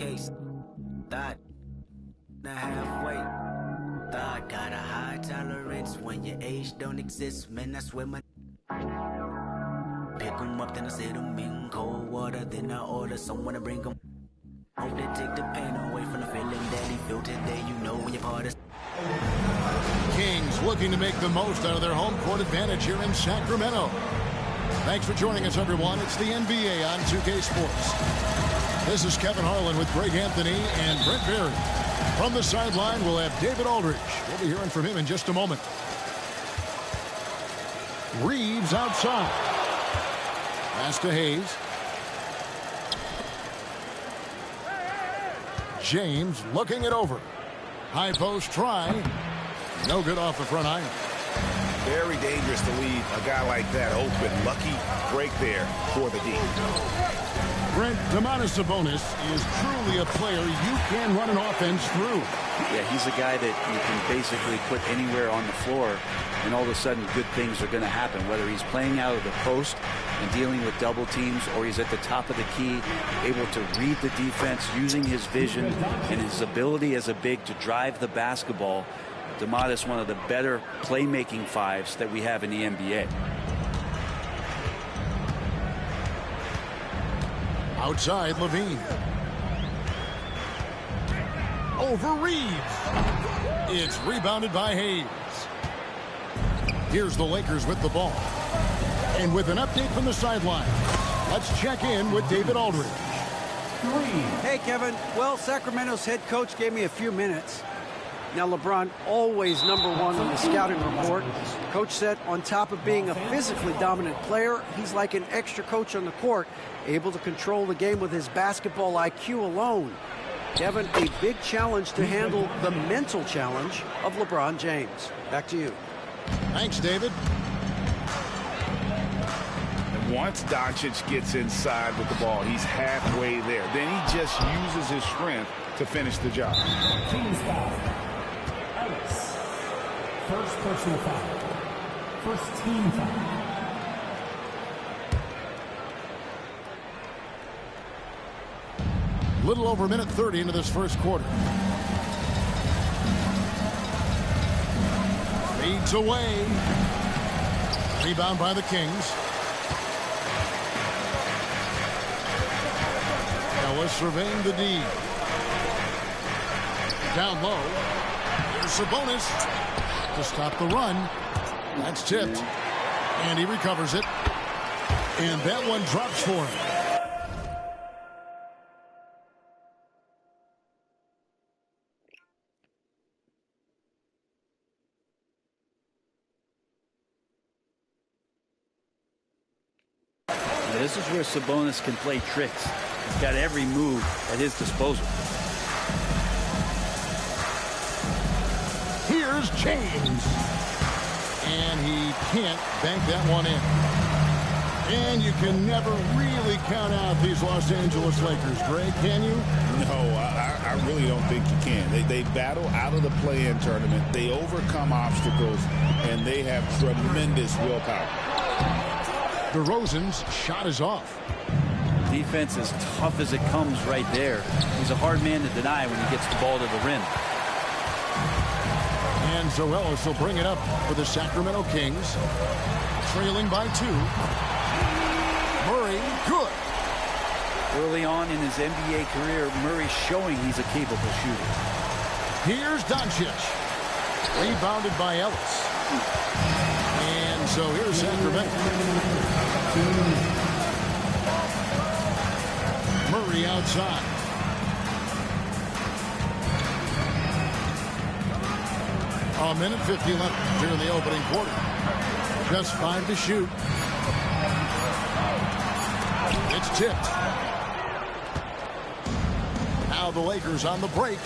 case. Thought not halfway. Thought got a high tolerance when your age don't exist. Man, I swear my pick 'em up, then I sit 'em in cold water. Then I order someone to bring 'em. Hope they take the pain away from the feeling that he feel today. You know when you're part of. Kings looking to make the most out of their home court advantage here in Sacramento. Thanks for joining us, everyone. It's the NBA on 2K Sports. This is Kevin Harlan with Greg Anthony and Brent Barry. From the sideline, we'll have David Aldridge. We'll be hearing from him in just a moment. Reeves outside. Pass to Hayes. James looking it over. High post try. No good off the front iron. Very dangerous to leave a guy like that open. Lucky break there for the D. Brent, Domantas Sabonis is truly a player you can run an offense through. Yeah, he's a guy that you can basically put anywhere on the floor, and all of a sudden good things are going to happen, whether he's playing out of the post and dealing with double teams, or he's at the top of the key, able to read the defense, using his vision and his ability as a big to drive the basketball. Domantas, one of the better playmaking fives that we have in the NBA. Outside, Levine. Over Reeves. It's rebounded by Hayes. Here's the Lakers with the ball. And with an update from the sideline, let's check in with David Aldridge. Hey, Kevin. Well, Sacramento's head coach gave me a few minutes. Now, LeBron always #1 on the scouting report. Coach said on top of being a physically dominant player, he's like an extra coach on the court, able to control the game with his basketball IQ alone. Kevin, a big challenge to handle the mental challenge of LeBron James. Back to you. Thanks, David. And once Doncic gets inside with the ball, he's halfway there. Then he just uses his strength to finish the job. Team foul. Ellis. First personal foul. First team foul. Little over a minute 30 into this first quarter. Fades away. Rebound by the Kings. Ellis surveying the D. Down low. Here's Sabonis to stop the run. That's tipped. And he recovers it. And that one drops for him. This is where Sabonis can play tricks. He's got every move at his disposal. Here's James. And he can't bank that one in. And you can never really count out these Los Angeles Lakers, Greg, can you? No, I really don't think you can. They battle out of the play-in tournament. They overcome obstacles, and they have tremendous willpower. DeRozan's shot is off. Defense as tough as it comes right there. He's a hard man to deny when he gets the ball to the rim. And Zoelis will bring it up for the Sacramento Kings. Trailing by 2. Murray, good. Early on in his NBA career, Murray's showing he's a capable shooter. Here's Doncic. Rebounded by Ellis. And so here's Sacramento. Murray outside. A minute 50 left here in the opening quarter. Just 5 to shoot. It's tipped. Now the Lakers on the break.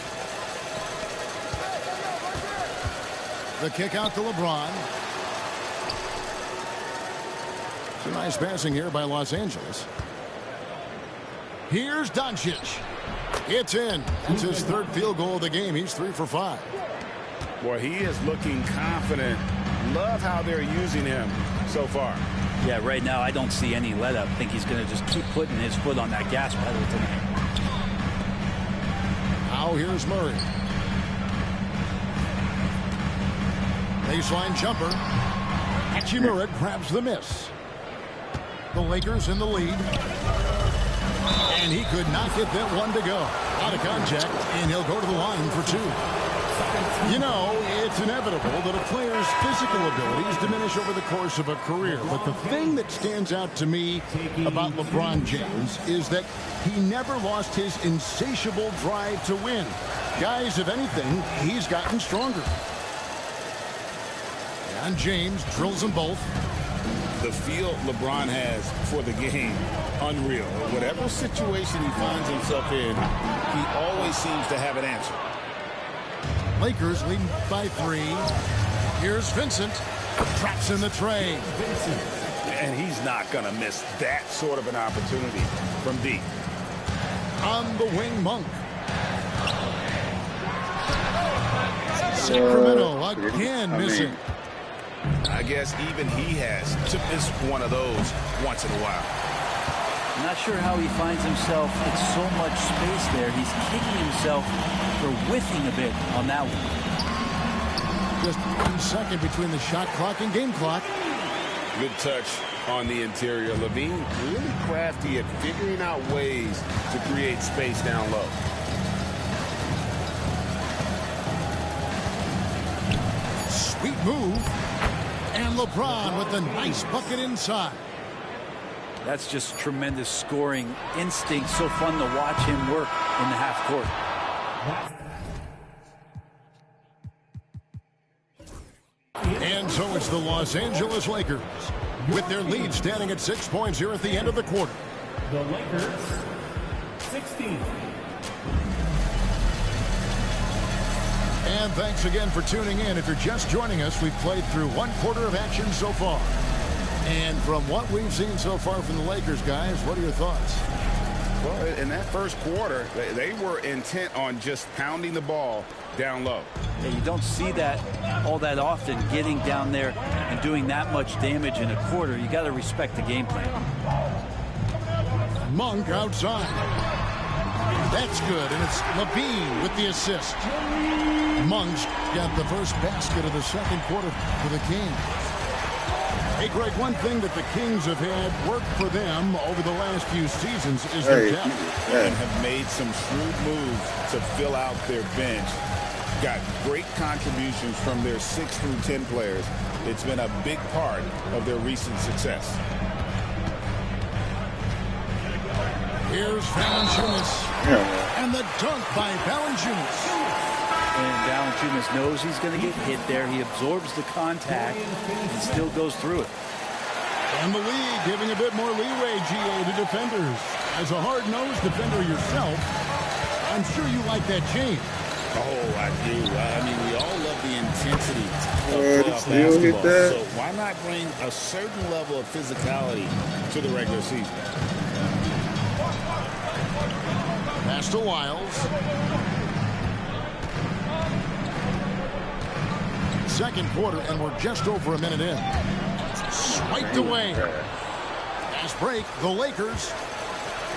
The kick out to LeBron. It's a nice passing here by Los Angeles. Here's Doncic. It's in. It's his third field goal of the game. He's 3 for 5. Boy, he is looking confident. Love how they're using him so far. Yeah, right now I don't see any let up. I think he's going to just keep putting his foot on that gas pedal tonight. here's Murray. Baseline jumper. Hachimura grabs the miss. The Lakers in the lead. And he could not get that one to go. Out of contact, and he'll go to the line for two. You know, it's inevitable that a player's physical abilities diminish over the course of a career. But the thing that stands out to me about LeBron James is that he never lost his insatiable drive to win. Guys, if anything, he's gotten stronger. And James drills them both. The feel LeBron has for the game, unreal. Whatever situation he finds himself in, he always seems to have an answer. Lakers leading by 3. Here's Vincent. Traps in the tray. And he's not going to miss that sort of an opportunity from deep. On the wing, Monk. Sacramento again missing. I guess even he has to miss one of those once in a while. I'm not sure how he finds himself in so much space there. He's kicking himself for whiffing a bit on that one. Just 1 second between the shot clock and game clock. Good touch on the interior. LaVine really crafty at figuring out ways to create space down low. Sweet move. And LeBron with a nice bucket inside. That's just tremendous scoring instinct. So fun to watch him work in the half court. And so it's the Los Angeles Lakers with their lead standing at 6 points here at the end of the quarter. The Lakers, 16. And thanks again for tuning in. If you're just joining us, we've played through 1 quarter of action so far. And from what we've seen so far from the Lakers, guys, what are your thoughts? Well, in that first quarter, they were intent on just pounding the ball down low. Yeah, you don't see that all that often, getting down there and doing that much damage in a quarter. You got to respect the game plan. Monk outside. That's good, and it's LaVine with the assist. Monk's got the first basket of the second quarter for the Kings. Hey, Greg, one thing that the Kings have had work for them over the last few seasons is their depth. And have made some shrewd moves to fill out their bench. Got great contributions from their 6 through 10 players. It's been a big part of their recent success. Here's Valanciunas. And the dunk by Valanciunas. And Valanciunas knows he's going to get hit there. He absorbs the contact and still goes through it. And the league giving a bit more leeway, GA, to defenders. As a hard-nosed defender yourself, I'm sure you like that change. Oh, I do. I mean, we all love the intensity of playoff basketball. So why not bring a certain level of physicality to the regular season? Pass to Wiles. Second quarter, and we're just over a minute in. Swiped away. Fast break, the Lakers.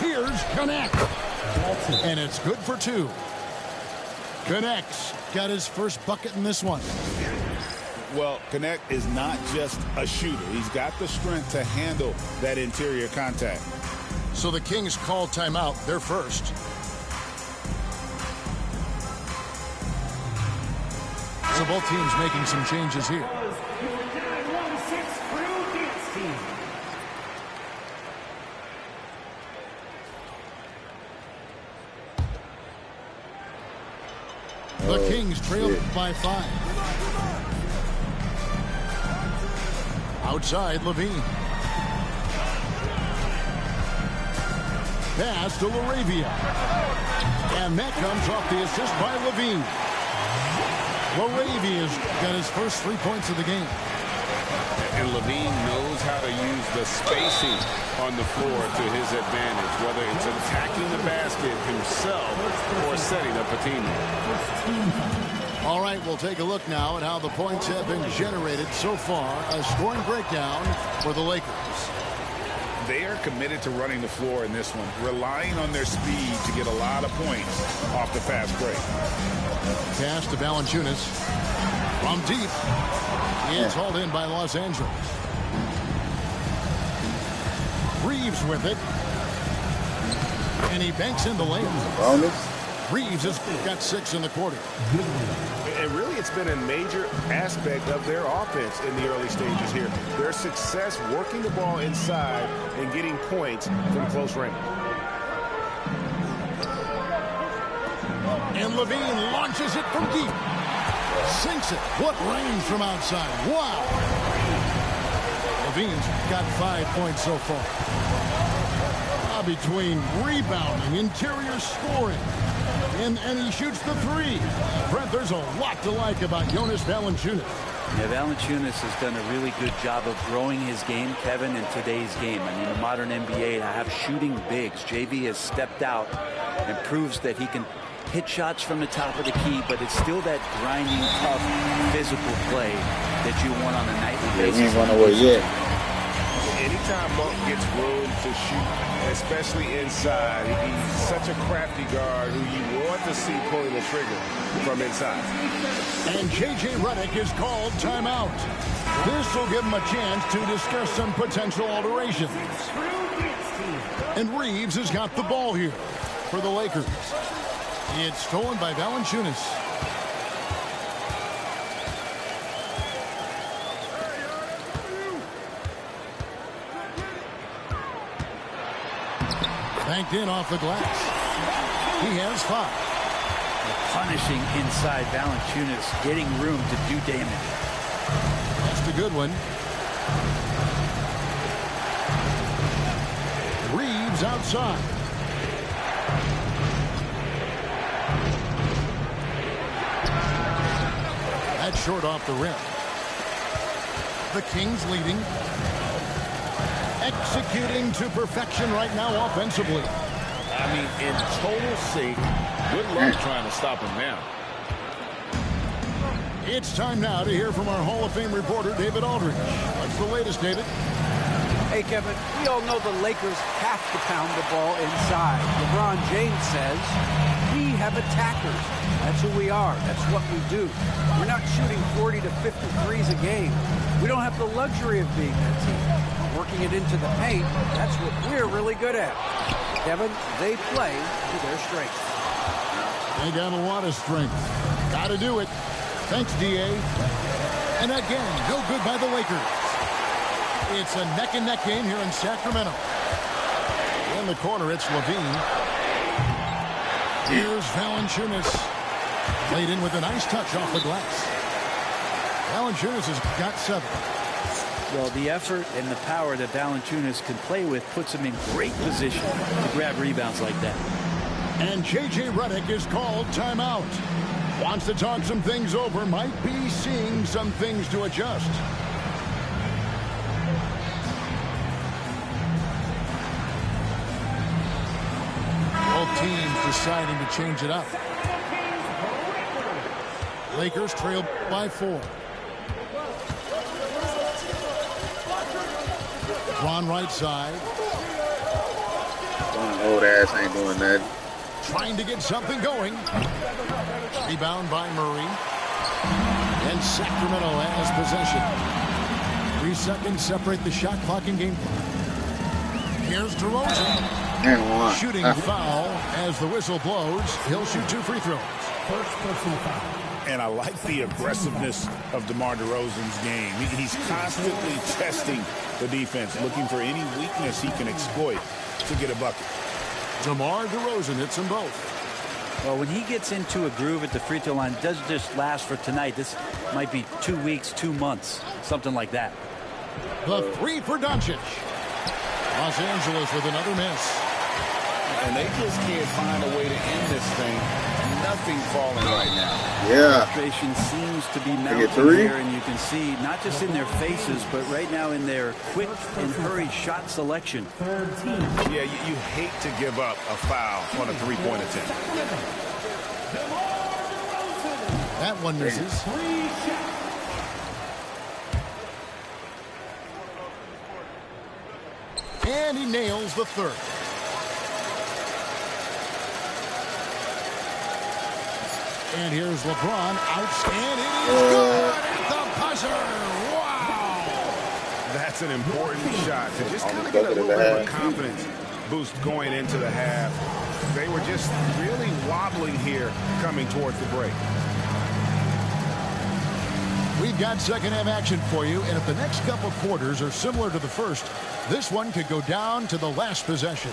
Here's Connect. And it's good for 2. Connect's got his first bucket in this one. Well, Connect is not just a shooter. He's got the strength to handle that interior contact. So the Kings call timeout. They're first. So both teams making some changes here. The Kings trail by 5. Outside, LaVine. Pass to LaRavia. And that comes off the assist by LaVine. LaRavia's got his first 3 points of the game. And LaVine knows how to use the spacing on the floor to his advantage, whether it's attacking the basket himself or setting up a teammate. All right, we'll take a look now at how the points have been generated so far. A scoring breakdown for the Lakers. They are committed to running the floor in this one, relying on their speed to get a lot of points off the fast break. Pass to Valanciunas. From deep. It's hauled in by Los Angeles. Reeves with it. And he banks in the lane. Reeves has got 6 in the quarter. And really, it's been a major aspect of their offense in the early stages here. Their success working the ball inside and getting points from close range. And Levine launches it from deep. Sinks it. What range from outside. Wow. Levine's got 5 points so far. Between rebounding, interior scoring, and he shoots the 3. Brent, there's a lot to like about Jonas Valanciunas. Yeah, Valanciunas has done a really good job of growing his game, Kevin, in today's game. I mean, the modern NBA to have shooting bigs. JV has stepped out and proves that he can hit shots from the top of the key, but it's still that grinding, tough, physical play that you want on a nightly basis. He ain't run away yet. Anytime Monk gets room to shoot, especially inside, he's such a crafty guard who you want to see pulling the trigger from inside. And J.J. Redick is called timeout. This will give him a chance to discuss some potential alterations. And Reeves has got the ball here for the Lakers. It's stolen by Valanciunas. Banked in off the glass. He has 5. Punishing inside Valanciunas, getting room to do damage. That's the good one. Reeves outside. That's short off the rim. The Kings leading. Executing to perfection right now offensively. I mean, in total sync. Good luck trying to stop him now. It's time now to hear from our Hall of Fame reporter, David Aldridge. What's the latest, David? Hey, Kevin, we all know the Lakers have to pound the ball inside. LeBron James says, we have attackers. That's who we are. That's what we do. We're not shooting 40 to 50 threes a game. We don't have the luxury of being that team. Working it into the paint, that's what we're really good at. Kevin, they play to their strengths. They got a lot of strength. Got to do it. Thanks, D.A. And again, no good by the Lakers. It's a neck-and-neck game here in Sacramento. In the corner, it's Levine. Here's Valanciunas. Played in with a nice touch off the glass. Valanciunas has got 7. Well, the effort and the power that Valanciunas can play with puts him in great position to grab rebounds like that. And J.J. Redick is called timeout. Wants to talk some things over. Might be seeing some things to adjust. Both teams deciding to change it up. Lakers trail by 4. Ron right side. Old ass ain't doing that. Trying to get something going. Rebound by Murray. And Sacramento has possession. 3 seconds separate the shot clock and game clock. Here's DeRozan. Shooting foul as the whistle blows. He'll shoot 2 free throws. First personal foul. And I like the aggressiveness of DeMar DeRozan's game. He's constantly testing the defense, looking for any weakness he can exploit to get a bucket. DeMar DeRozan hits them both. Well, when he gets into a groove at the free throw line, it doesn't just last for tonight. This might be 2 weeks, 2 months, something like that. The 3 for Doncic. Los Angeles with another miss. And they just can't find a way to end this thing. Nothing falling right now. Yeah. Frustration seems to be mounting here, and you can see not just in their faces, but right now in their quick and hurried shot selection. Yeah, you hate to give up a foul on a three-point attempt. That one misses. And he nails the third. And here's LeBron. Outstanding. It is good at the buzzer. Wow. That's an important shot to just kind of get a little bit of a confidence boost going into the half. They were just really wobbling here coming towards the break. We've got second half action for you, and if the next couple quarters are similar to the first, this one could go down to the last possession.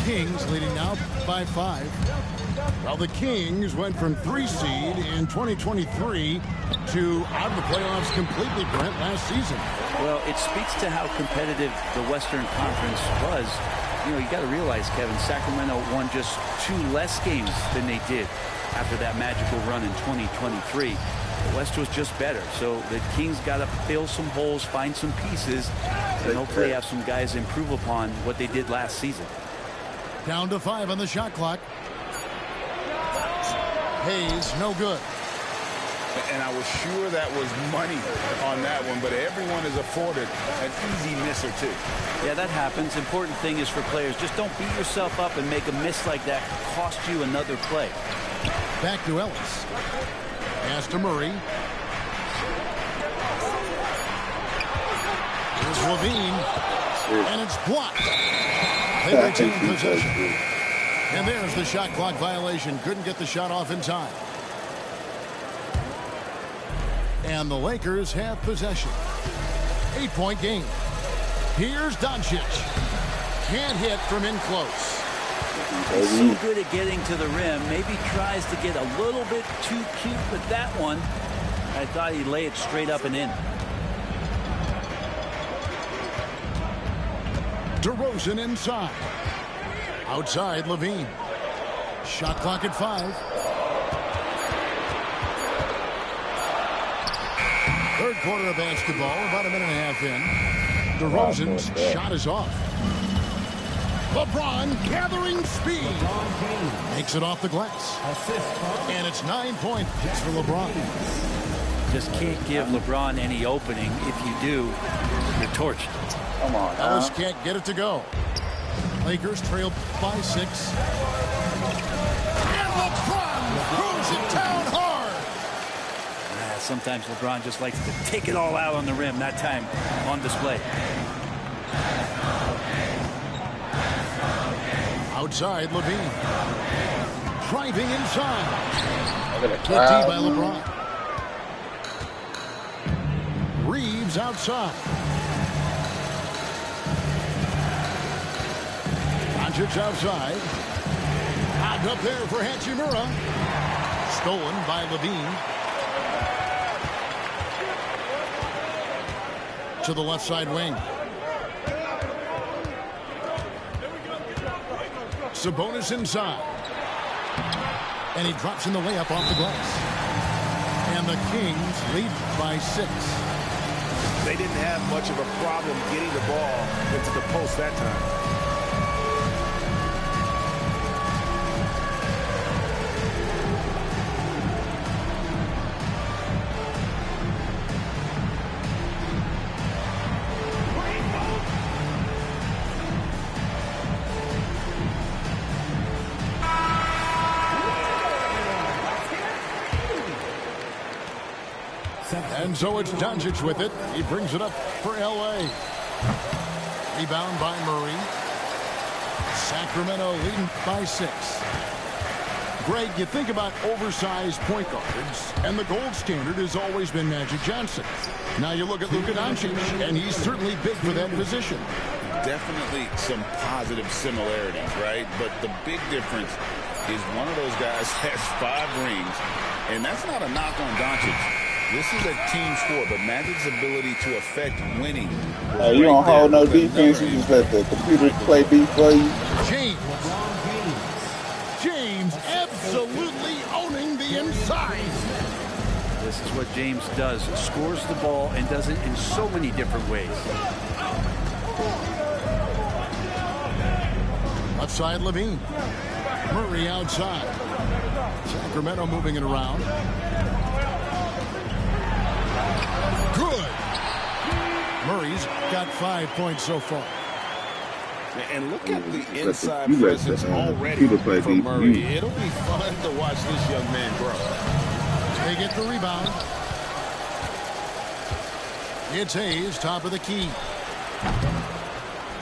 Kings leading now by 5. Well, the Kings went from 3 seed in 2023 to out of the playoffs completely, Brent, last season. Well, it speaks to how competitive the Western Conference was. You know, you got to realize, Kevin, Sacramento won just 2 less games than they did after that magical run in 2023. The West was just better, so the Kings got to fill some holes, find some pieces, and hopefully have some guys improve upon what they did last season. Down to 5 on the shot clock. Hayes, no good. And I was sure that was money on that one, but everyone is afforded an easy miss or two. Yeah, that happens. Important thing is for players, just don't beat yourself up and make a miss like that cost you another play. Back to Ellis. Pass to Murray. Here's Levine. And it's blocked. They retain possession. And there's the shot clock violation. Couldn't get the shot off in time. And the Lakers have possession. 8-point game. Here's Doncic. Can't hit from in close. He's so good at getting to the rim. Maybe tries to get a little bit too cute with that one. I thought he'd lay it straight up and in. DeRozan inside. Outside, Levine. Shot clock at 5. Third quarter of basketball, about a minute and a half in. DeRozan's shot is off. LeBron gathering speed. Makes it off the glass. And it's 9 points for LeBron. Just can't give LeBron any opening. If you do, you're torched. Come on. Ellis can't get it to go. Lakers trail by 6. And LeBron throws it down hard. Sometimes LeBron just likes to take it all out on the rim. That time on display. Outside, Levine. Driving inside. Good D by LeBron. Reeves outside. Doncic outside. Knocked up there for Hachimura. Stolen by Levine. To the left side wing. Sabonis inside. And he drops in the layup off the glass. And the Kings lead by 6. They didn't have much of a problem getting the ball into the post that time. And so it's Doncic with it. He brings it up for L.A. Rebound by Murray. Sacramento leading by 6. Greg, you think about oversized point guards, and the gold standard has always been Magic Johnson. Now you look at Luka Doncic, and he's certainly big for that position. Definitely some positive similarities, right? But the big difference is one of those guys has 5 rings, and that's not a knock on Doncic. This is a team sport, but Magic's ability to affect winning. You don't hold no defense. You just let the computer play beat for you. James absolutely owning the inside. This is what James does. Scores the ball and does it in so many different ways. Left side, Levine. Murray outside. Sacramento moving it around. Good. Murray's got 5 points so far. And look at the inside presence already for Murray. It'll be fun to watch this young man grow. They get the rebound. It's Hayes, top of the key.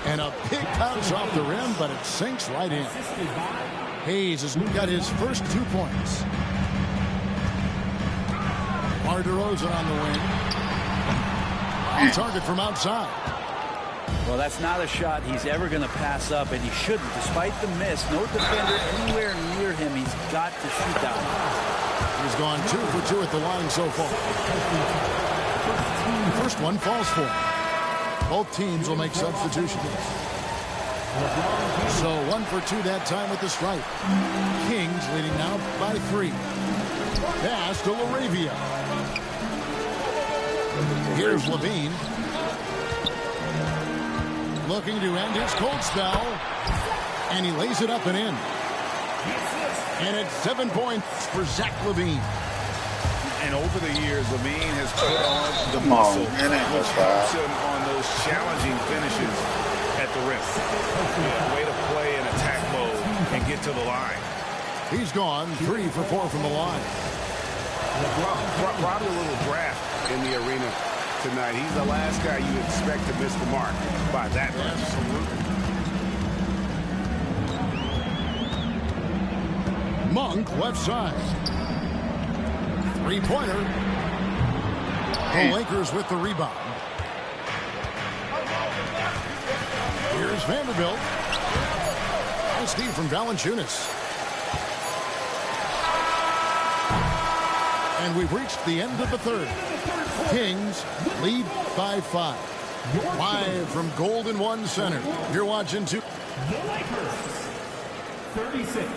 And a big bounce off the rim, but it sinks right in. Hayes has got his first 2 points. DeMar DeRozan on the wing. On target from outside. Well, that's not a shot he's ever going to pass up, and he shouldn't. Despite the miss, no defender anywhere near him. He's got to shoot that one. He's gone 2 for 2 at the line so far. First one falls for him. Both teams will make substitutions. So 1 for 2 that time with the strike. Kings leading now by 3. Pass to LaRavia. Here's Levine. Looking to end his cold spell. And he lays it up and in. And it's 7 points for Zach LaVine. And over the years, LaVine has put on the muscle, which helps him on those challenging finishes at the rim. Way to play in attack mode and get to the line. He's gone 3 for 4 from the line. Probably a little draft in the arena tonight. He's the last guy you expect to miss the mark by that much. Absolutely. Monk left side. 3-pointer. The Lakers with the rebound. Here's Vanderbilt. And Steve from Valanciunas. And we've reached the end of the third. Kings lead by 5. Live from Golden One Center. You're watching The Lakers, 36.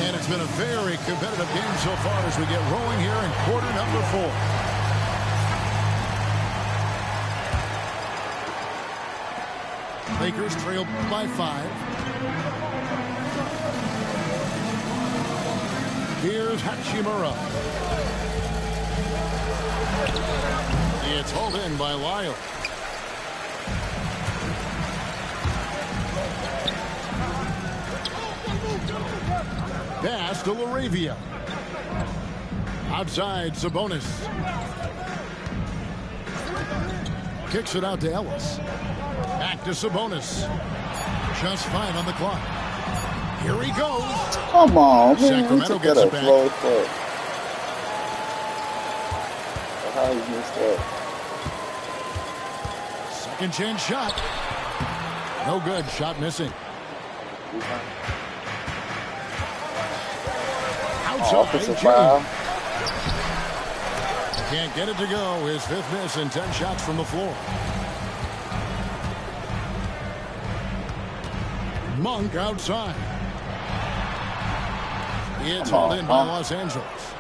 And it's been a very competitive game so far as we get rolling here in quarter number 4. Lakers trail by 5. Here's Hachimura. It's hauled in by Lyle. Pass to LaRavia. Outside, Sabonis. Kicks it out to Ellis. Back to Sabonis. Just 5 on the clock. Here he goes. Come on, man. Sacramento gets it back. How he missed that? Second chance shot. No good. Shot missing. Offensive foul. Can't get it to go. His 5th miss and 10 shots from the floor. Monk outside. It's hauled in by Los Angeles.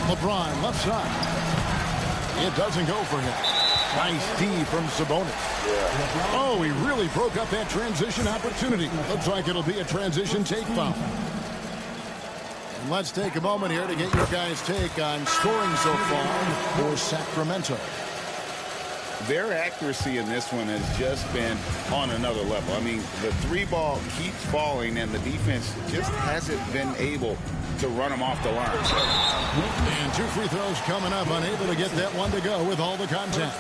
LeBron left side. It doesn't go for him. Nice D from Sabonis. Yeah. Oh, he really broke up that transition opportunity. Looks like it'll be a transition take foul. And let's take a moment here to get your guys' take on scoring so far for Sacramento. Their accuracy in this one has just been on another level. I mean, the 3-ball keeps falling, and the defense just hasn't been able to run them off the line. And 2 free throws coming up, unable to get that one to go with all the contact.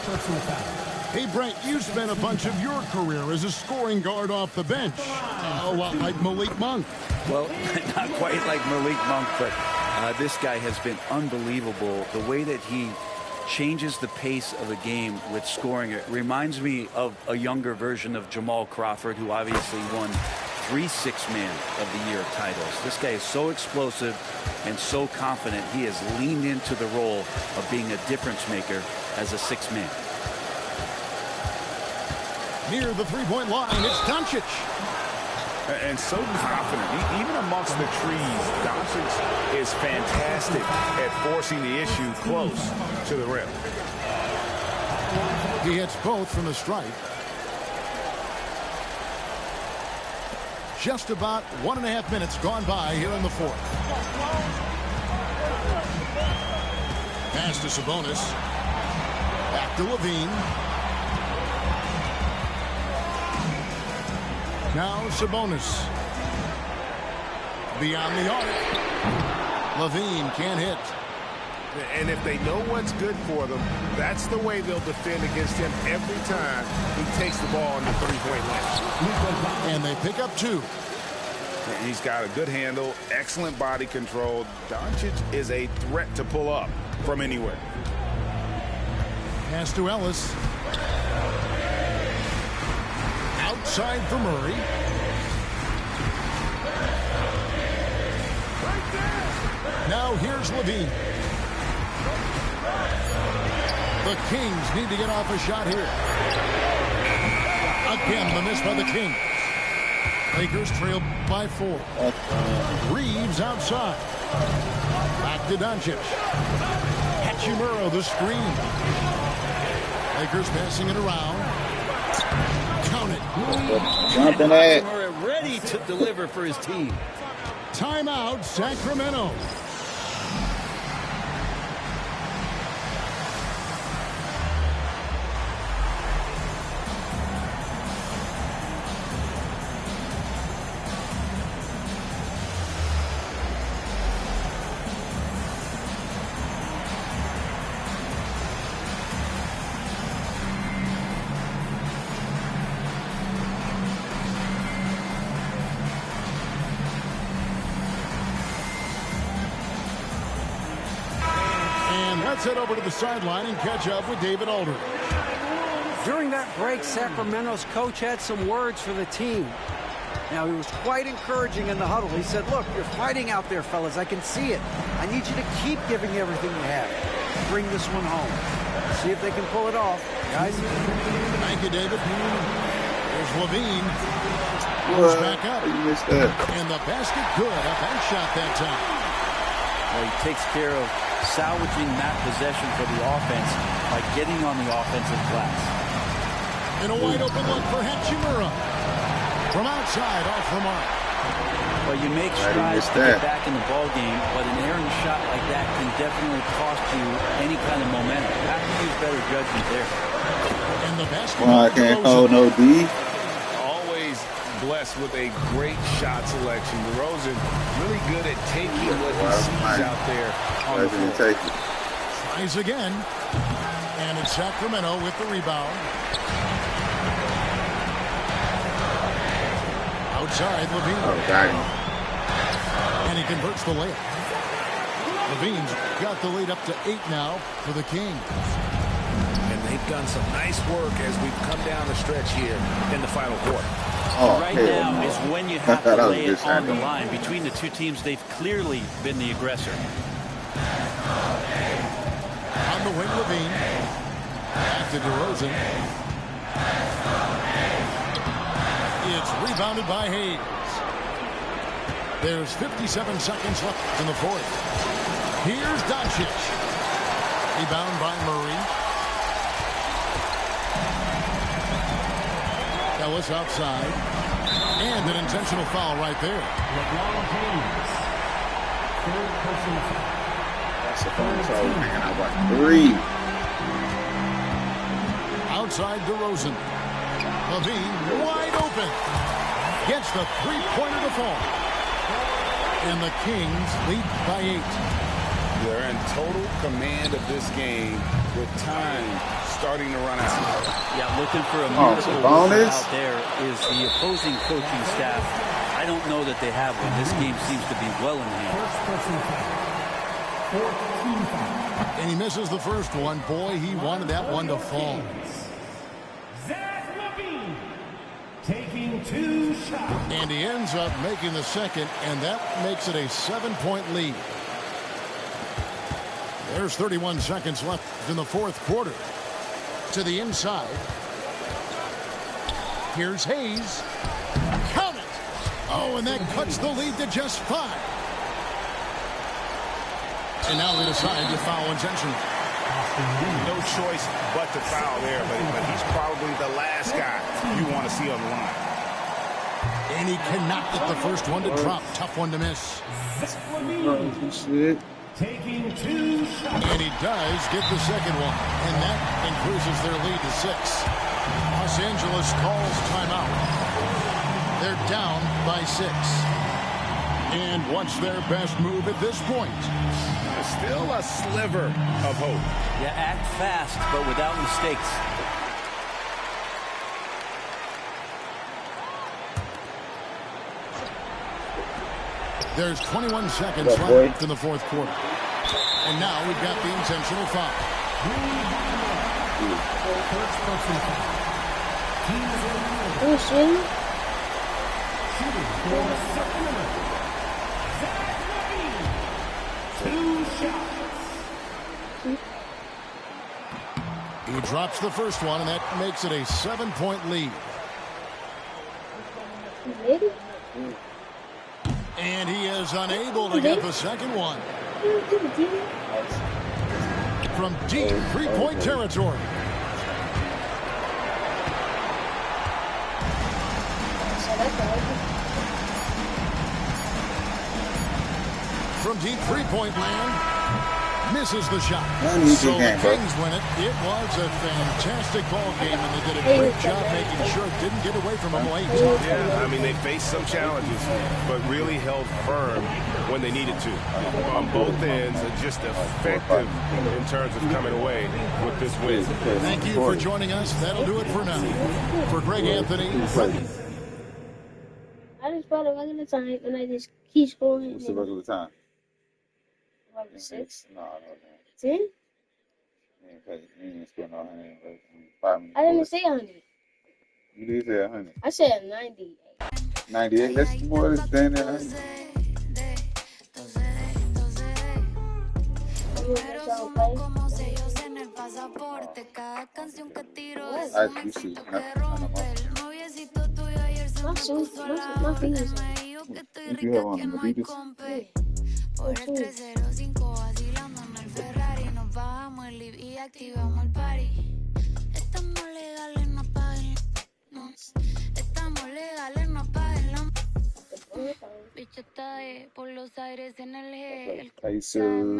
Hey, Brent, you spent a bunch of your career as a scoring guard off the bench. A lot like Malik Monk. Well, not quite like Malik Monk, but this guy has been unbelievable. The way that he changes the pace of a game with scoring. It reminds me of a younger version of Jamal Crawford, who obviously won 3 Six-Man of the Year titles. This guy is so explosive and so confident. He has leaned into the role of being a difference maker as a 6-man. Near the 3-point line, it's Doncic. And so confident. Even amongst the trees, Doncic is fantastic at forcing the issue close to the rim. He hits both from the stripe. Just about 1.5 minutes gone by here in the 4th. Pass to Sabonis. Back to Levine. Now Sabonis. Beyond the arc. Levine can't hit. And if they know what's good for them, that's the way they'll defend against him every time he takes the ball in the three-point line. And they pick up 2. And he's got a good handle, excellent body control. Doncic is a threat to pull up from anywhere. Pass to Ellis. Outside for Murray. Now here's Levine. The Kings need to get off a shot here. Again, the miss by the Kings. Lakers trail by 4. Reeves outside. Back to Doncic. Hachimura the screen. Lakers passing it around. Count it. Hachimura ready to deliver for his team. Timeout, Sacramento. Let's head over to the sideline and catch up with David Aldridge. During that break, Sacramento's coach had some words for the team. Now, he was quite encouraging in the huddle. He said, look, you're fighting out there, fellas. I can see it. I need you to keep giving everything you have. Bring this one home. See if they can pull it off. Guys? Thank you, David. There's Levine. Goes back up. You missed that. And the basket good. A bank shot that time. Well, he takes care of salvaging that possession for the offense by getting on the offensive glass. And a wide open look for Hachimura. From outside, off the mark. Well, you make strides to get back in the ball game, but an errant shot like that can definitely cost you any kind of momentum. You have to use better judgment there. And the basket. Well, I can't call no D. Always blessed with a great shot selection. DeRozan really good at taking what he sees out there on the floor. Tries again. And it's Sacramento with the rebound. Outside, Levine. Oh, got him. And he converts the layup. Levine's got the lead up to 8 now for the Kings. And they've done some nice work as we've come down the stretch here in the final quarter. Oh, right now is when you have to lay it on the line. Between the two teams, they've clearly been the aggressor. On the wing, Levine. Back to DeRozan. It's rebounded by Hayes. There's 57 seconds left in the fourth. Here's Doncic. Rebound by Murray. Ellis outside. And an intentional foul right there. LeBron James. Third personal foul. That's the phone call, man. I got 3. Outside DeRozan. Levine wide open. Gets the three-pointer to fall. And the Kings lead by 8. They're in total command of this game with time starting to run out. Yeah, looking for a miracle out there is the opposing coaching staff. I don't know that they have one. This game seems to be well in hand. And he misses the first one. Boy, he wanted that one to fall. Zach LaVine taking 2 shots. And he ends up making the second, and that makes it a 7-point lead. There's 31 seconds left in the fourth quarter. To the inside. Here's Hayes. Count it! Oh, and that cuts the lead to just 5. And now they decide to foul intentionally. No choice but to foul there, but he's probably the last guy you want to see on the line. And he cannot get the first one to drop. Tough one to miss. Oh, shit. taking 2 shots. And he does get the second one. And that increases their lead to 6. Los Angeles calls timeout. They're down by 6. And what's their best move at this point? Still a sliver of hope. Yeah, act fast, but without mistakes. There's 21 seconds left in the fourth quarter. And now we've got the intentional foul. First personal foul. Oh, shit. Shooting for Sacramento. Zach LaVine. 2 shots. He drops the first one, and that makes it a 7-point lead. And he is unable to get the second one. From deep three-point territory. From deep three-point land, misses the shot. So the Kings win it. It was a fantastic ball game, and they did a great job making sure it didn't get away from them late. Yeah, I mean, they faced some challenges, but really held firm when they needed to. On both ends, just effective in terms of coming away with this win. Thank you for joining us. That'll do it for now. For Greg Anthony. I just bought a regular time, and I just keep scoring. What's the regular time? 6. No, no, no. 10? You ain't spend no 100, like 5 minutes. I didn't say 100. You did say 100. I said 90. 98. That's more than 100. I see. My fingers. If you have on them Adidas. Por el 305 vacilando en el Ferrari. Nos bajamos el live y activamos el party. Estamos legales, no paguen. Estamos legales, no paguen la. Bicho está por los aires en el G. El KM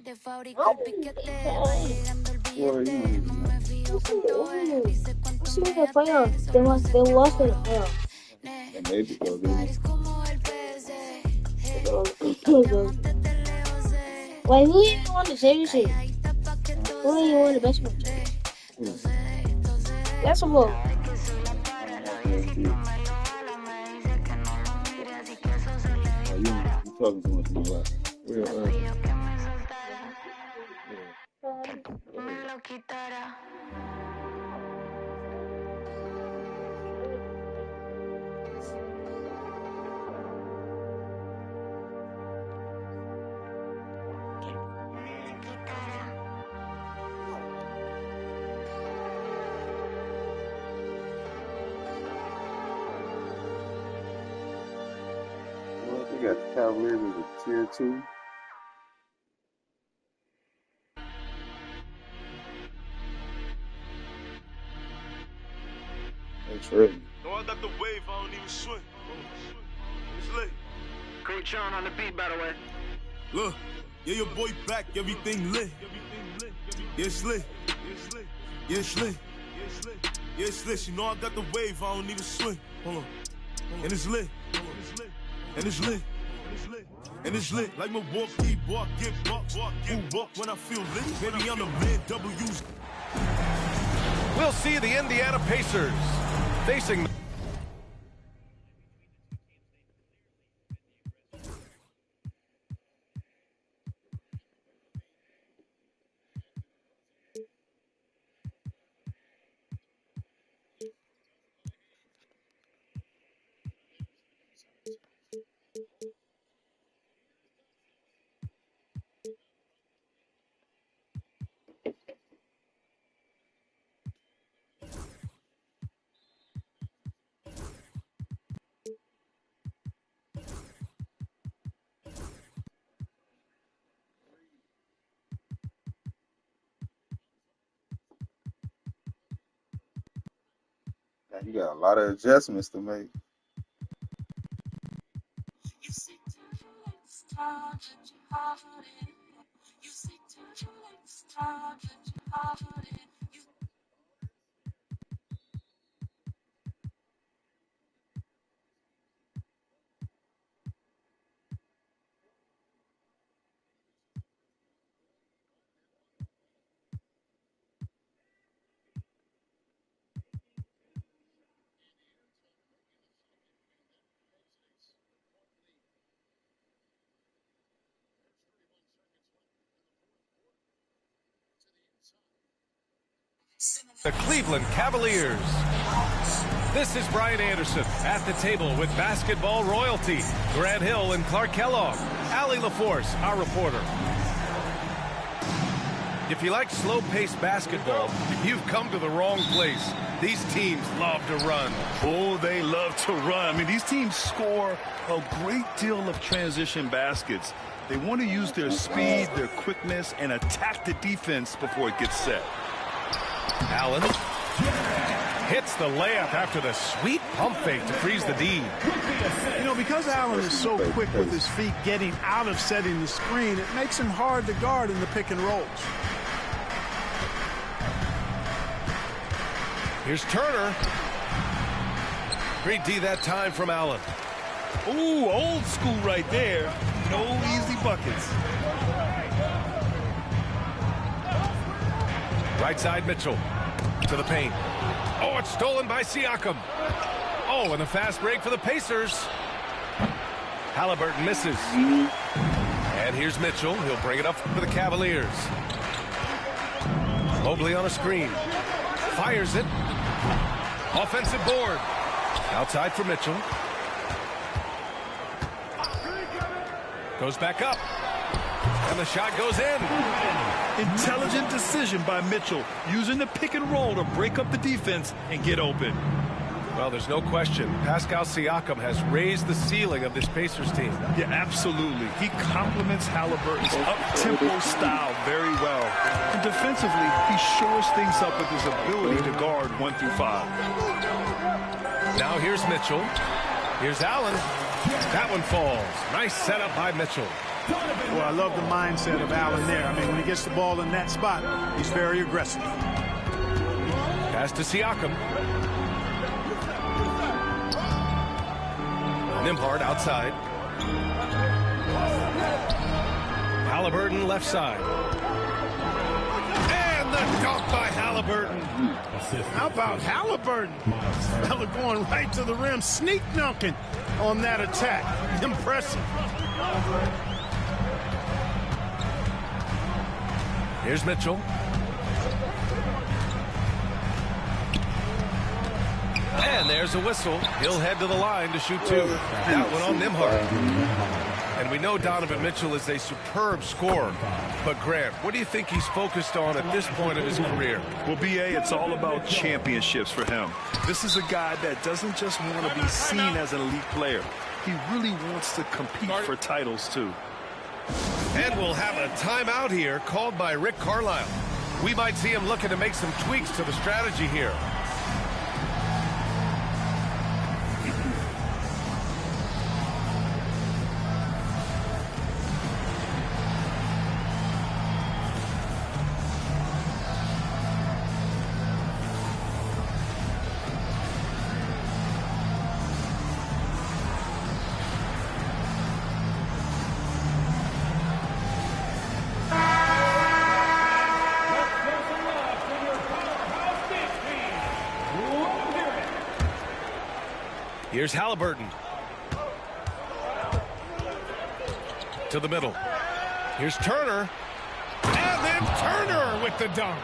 de fábrica el piquete. Va llegando el billete. No me fío cuánto es. Dice cuánto me da. Como el PC. Wait, who even won the championship? Who even won the best one? That's a vote. You talking too much in my life. Well, we got the Cavaliers as a tier 2. That's really. No, I got the wave, I don't even swing. It's lit. Coach Sean on the beat, by the way. Look, yeah, your boy back, everything lit. Yeah, it's lit. Yeah, it's lit. Yeah, it's lit. You know I got the wave, I don't even swing. Hold on. And it's lit. And it's lit. And it's lit. Like Milwaukee, walk, get bucks. Who walk when I feel lit? Maybe I'm the man, W's. We'll see the Indiana Pacers facing. You got a lot of adjustments to make. The Cleveland Cavaliers. This is Brian Anderson at the table with basketball royalty. Grant Hill and Clark Kellogg. Allie LaForce, our reporter. If you like slow-paced basketball, you've come to the wrong place. These teams love to run. Oh, they love to run. I mean, these teams score a great deal of transition baskets. They want to use their speed, their quickness, and attack the defense before it gets set. Allen hits the layup after the sweet pump fake to freeze the D. You know, because Allen is so quick with his feet getting out of setting the screen, it makes him hard to guard in the pick and rolls. Here's Turner. Great D that time from Allen. Ooh, old school right there. No easy buckets. Right side Mitchell to the paint. Oh, it's stolen by Siakam. Oh, and a fast break for the Pacers. Halliburton misses. And here's Mitchell. He'll bring it up for the Cavaliers. Mobley on a screen. Fires it. Offensive board. Outside for Mitchell. Goes back up. And the shot goes in. Intelligent decision by Mitchell, using the pick and roll to break up the defense and get open. Well, there's no question. Pascal Siakam has raised the ceiling of this Pacers team. Yeah, absolutely. He complements Halliburton's up-tempo style very well. And defensively, he shores things up with his ability to guard 1 through 5. Now here's Mitchell. Here's Allen. That one falls. Nice setup by Mitchell. Well, I love the mindset of Allen there. I mean, when he gets the ball in that spot, he's very aggressive. Pass to Siakam. Nembhard outside. Halliburton left side. And the dunk by Halliburton. How about Halliburton? Fella going right to the rim, sneak dunking on that attack. Impressive. Here's Mitchell. And there's a whistle. He'll head to the line to shoot two. That one on Nembhard. And we know Donovan Mitchell is a superb scorer. But Grant, what do you think he's focused on at this point of his career? Well, B.A., it's all about championships for him. This is a guy that doesn't just want to be seen as an elite player. He really wants to compete for titles, too. And we'll have a timeout here called by Rick Carlisle. We might see him looking to make some tweaks to the strategy here. Here's Halliburton. To the middle. Here's Turner. And then Turner with the dunk.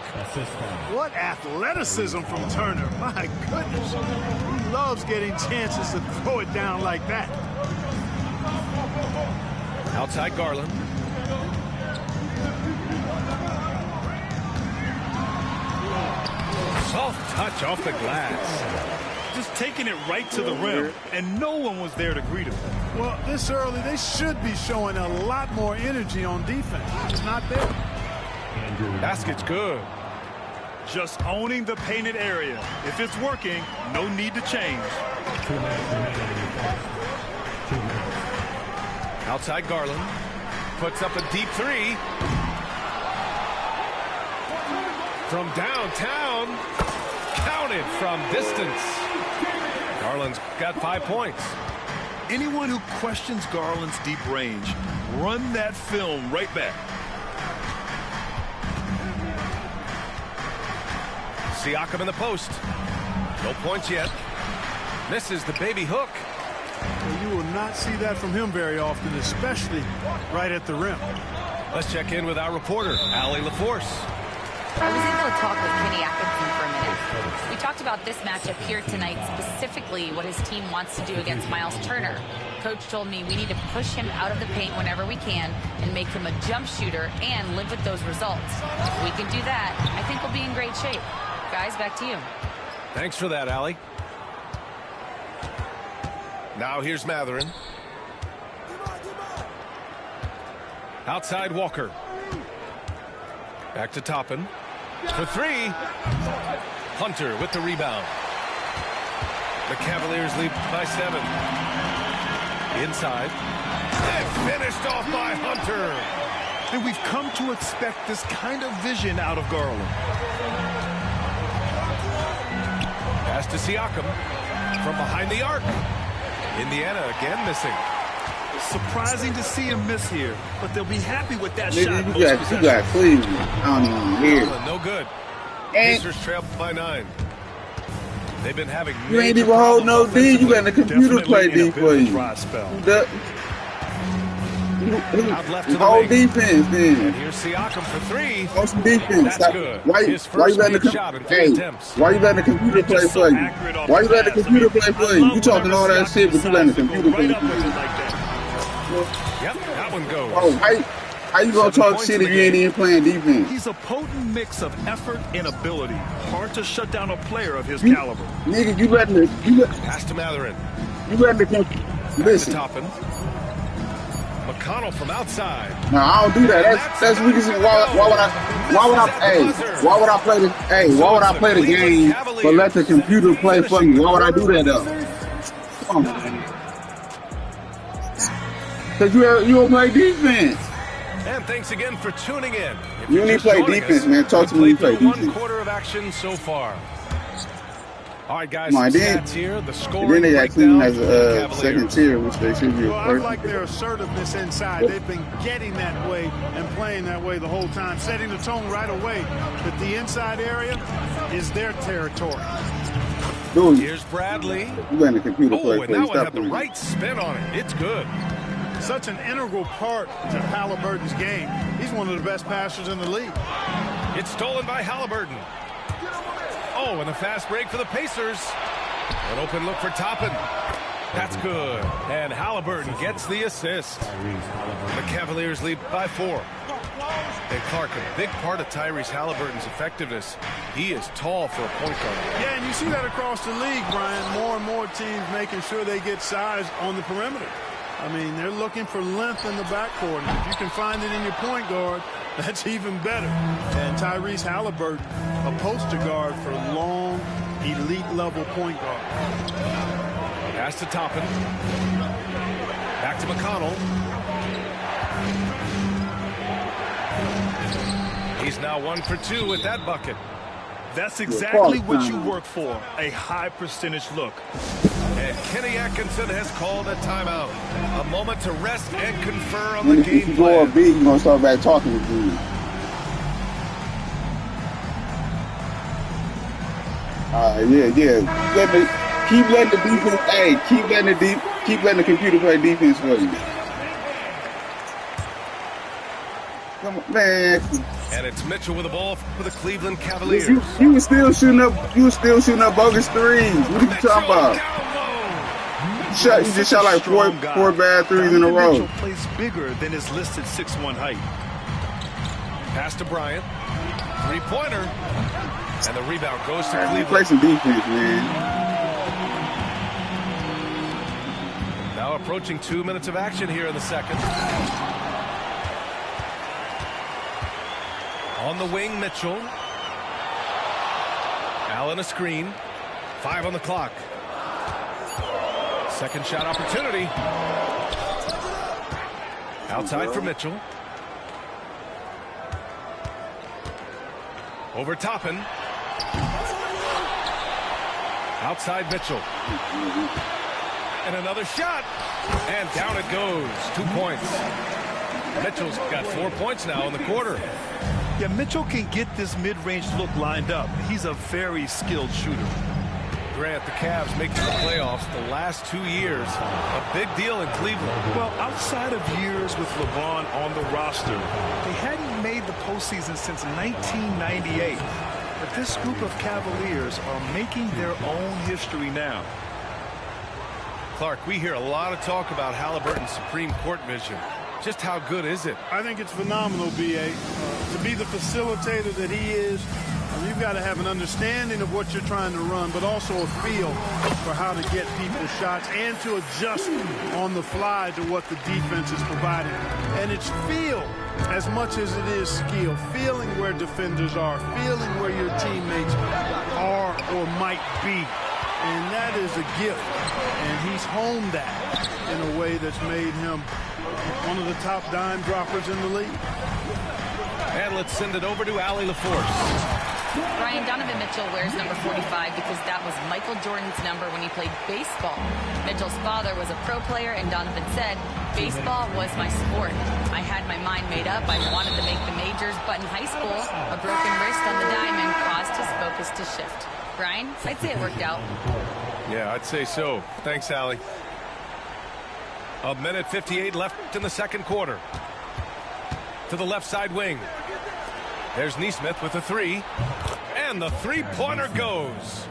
What athleticism from Turner. My goodness. He loves getting chances to throw it down like that. Outside Garland. Soft touch off the glass. Just taking it right to the rim, and no one was there to greet him. Well, this early, they should be showing a lot more energy on defense. It's not there. Basket's good. Just owning the painted area. If it's working, no need to change. Outside Garland. Puts up a deep three. From downtown, counted from distance. Garland's got 5 points. Anyone who questions Garland's deep range, run that film right back. Siakam in the post. No points yet. Misses the baby hook. Well, you will not see that from him very often, especially right at the rim. Let's check in with our reporter, Allie LaForce. I was able to talk with Kenny Atkinson for a minute. We talked about this matchup here tonight, specifically what his team wants to do against Miles Turner. Coach told me we need to push him out of the paint whenever we can and make him a jump shooter and live with those results. If we can do that, I think we'll be in great shape. Guys, back to you. Thanks for that, Allie. Now here's Mathurin. Outside Walker. Back to Toppin. For 3. Hunter with the rebound. The Cavaliers lead by 7. Inside. And finished off by Hunter. And we've come to expect this kind of vision out of Garland. Pass to Siakam. From behind the arc. Indiana again missing. Surprising to see him miss here, but they'll be happy with that Nigga, shot. you got Cleveland. I don't even hear. No good. Pacers trail by 9. They've been having. You ain't even hold no D. You letting the computer play D for you. Hold defense then. And here's Siakam for 3. Hold some defense. That's good. Why you letting why you letting the computer play for you? Why you letting the computer play for you? You talking all that shit, but you letting the computer play for you. Yep, that one goes. Oh, how you gonna talk shit if you ain't even playing defense? He's a potent mix of effort and ability. Hard to shut down a player of his caliber. Nigga, you letting the pass to Mathurin. You letting the listen. Toppin. McConnell from outside. No, I don't do that. That's weakest. Why would I play the game but let the computer play for me? Why would I do that though? Come on. Cause you don't play defense. And thanks again for tuning in. You need to play defense, man. Talk to me when you play defense. 1 quarter of action so far. All right, guys. Stats here. The score. And then they got Cleveland as a second tier, which they should be. Well, I like their assertiveness inside. They've been getting that way and playing that way the whole time, setting the tone right away that the inside area is their territory. Dude, here's Bradley. You letting the computer play and that one had the right spin on it. It's good. Such an integral part to Halliburton's game. He's one of the best passers in the league. It's stolen by Halliburton. Oh, and a fast break for the Pacers. An open look for Toppin. That's good. And Halliburton gets the assist. The Cavaliers lead by 4. And Clark, a big part of Tyrese Halliburton's effectiveness. He is tall for a point guard. Yeah, and you see that across the league, Brian. More and more teams making sure they get size on the perimeter. I mean, they're looking for length in the backcourt. And if you can find it in your point guard, that's even better. And Tyrese Halliburton, a poster guard for long, elite-level point guard. Pass to Toppin. Back to McConnell. He's now 1 for 2 with that bucket. That's exactly what you work for, a high percentage look. And Kenny Atkinson has called a timeout. A moment to rest and confer on the game If you go up big, you're going to start back talking with you. Keep letting the defense, keep letting the computer play defense for you. Come on, man. And it's Mitchell with the ball for the Cleveland Cavaliers. You were still shooting up bogus threes. What are you talking about? You just shot like four bad threes in a row. Mitchell plays bigger than his listed 6'1" height. Pass to Bryant. 3-pointer. And the rebound goes to Cleveland. Play some defense, man. Now approaching 2 minutes of action here in the second. On the wing, Mitchell. Allen a screen. 5 on the clock. Second shot opportunity. Outside for Mitchell. Over Toppin. Outside Mitchell. And another shot. And down it goes. 2 points. Mitchell's got 4 points now in the quarter. Yeah, Mitchell can get this mid-range look lined up. He's a very skilled shooter. Grant, the Cavs making the playoffs the last 2 years. A big deal in Cleveland. Well, outside of years with LeBron on the roster, they hadn't made the postseason since 1998. But this group of Cavaliers are making their own history now. Clark, we hear a lot of talk about Halliburton's Supreme Court vision. Just how good is it? I think it's phenomenal, B.A. To be the facilitator that he is, you've got to have an understanding of what you're trying to run, but also a feel for how to get people shots and to adjust on the fly to what the defense is providing. And it's feel as much as it is skill, feeling where defenders are, feeling where your teammates are or might be. And that is a gift. And he's honed that in a way that's made him one of the top dime droppers in the league. And let's send it over to Allie LaForce. Brian, Donovan Mitchell wears number 45 because that was Michael Jordan's number when he played baseball. Mitchell's father was a pro player, and Donovan said, baseball was my sport. I had my mind made up. I wanted to make the majors, but in high school, a broken wrist on the diamond caused his focus to shift. Brian, I'd say it worked out. Yeah, I'd say so. Thanks, Allie. 1:58 left in the second quarter. To the left side wing. There's Nesmith with a three. And the three-pointer goes.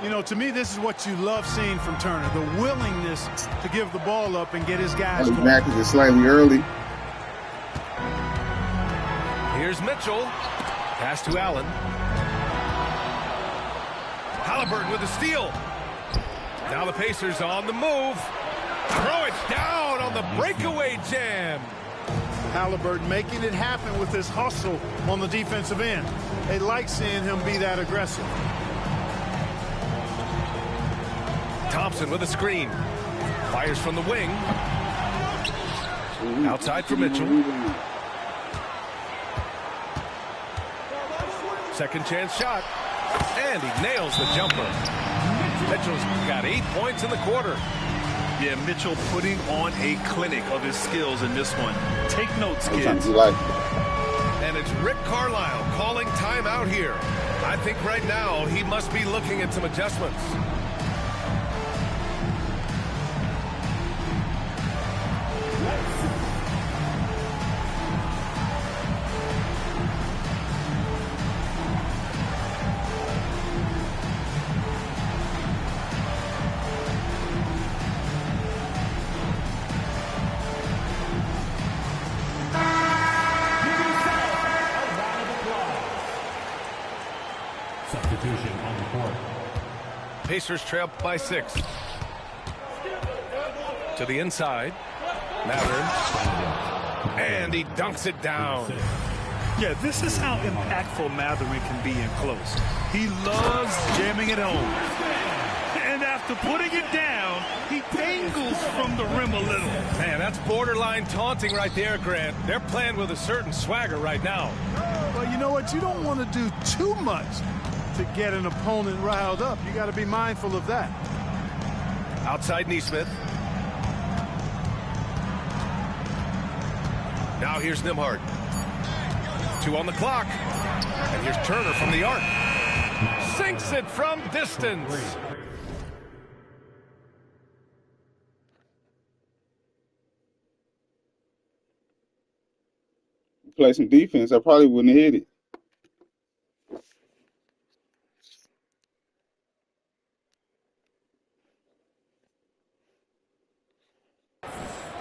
You know, to me, this is what you love seeing from Turner, the willingness to give the ball up and get his guys going. Back is slightly early. Here's Mitchell. Pass to Allen. Halliburton with a steal. Now the Pacers on the move. Throw it down on the breakaway jam. Halliburton making it happen with his hustle on the defensive end. They like seeing him be that aggressive. Thompson with a screen. Fires from the wing. Outside for Mitchell. Second chance shot. And he nails the jumper. Mitchell's got 8 points in the quarter. Yeah, Mitchell putting on a clinic of his skills in this one. Take notes, kids. And it's Rick Carlisle calling timeout here. I think right now he must be looking at some adjustments. Substitution on the court. Pacers trail by 6. To the inside. Mathurin. And he dunks it down. Yeah, this is how impactful Mathurin can be in close. He loves jamming it home. And after putting it down, he dangles from the rim a little. Man, that's borderline taunting right there, Grant. They're playing with a certain swagger right now. Well, you know what? You don't want to do too much to get an opponent riled up. You got to be mindful of that. Outside Nesmith. Now here's Nembhard. 2 on the clock. And here's Turner from the arc. Sinks it from distance. Play some defense, I probably wouldn't have hit it.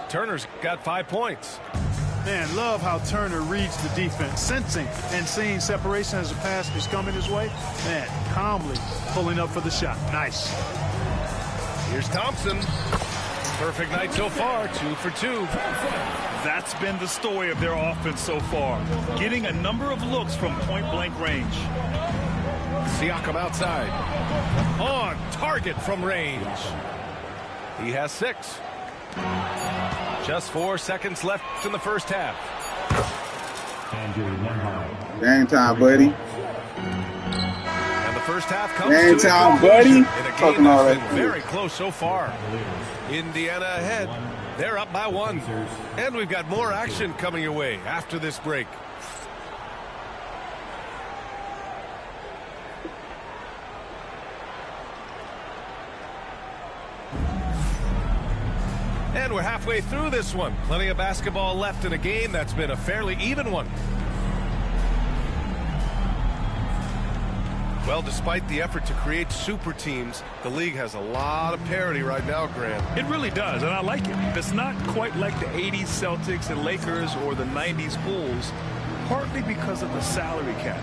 Turner's got 5 points. Man, love how Turner reads the defense, sensing and seeing separation as the pass is coming his way. Man, calmly pulling up for the shot. Nice. Here's Thompson. Perfect night so far, 2 for 2. That's been the story of their offense so far. Getting a number of looks from point-blank range. Siakam outside. On target from range. He has 6. Just 4 seconds left in the first half. Game time, buddy. And the first half comes Man, to a Tom, conclusion buddy. in a Talking game all that's that been shit. very close so far. Indiana ahead. They're up by 1. And we've got more action coming your way after this break. And we're halfway through this one. Plenty of basketball left in a game that's been a fairly even one. Well, despite the effort to create super teams, the league has a lot of parity right now, Grant. It really does, and I like it. It's not quite like the 80s Celtics and Lakers or the 90s Bulls, partly because of the salary cap.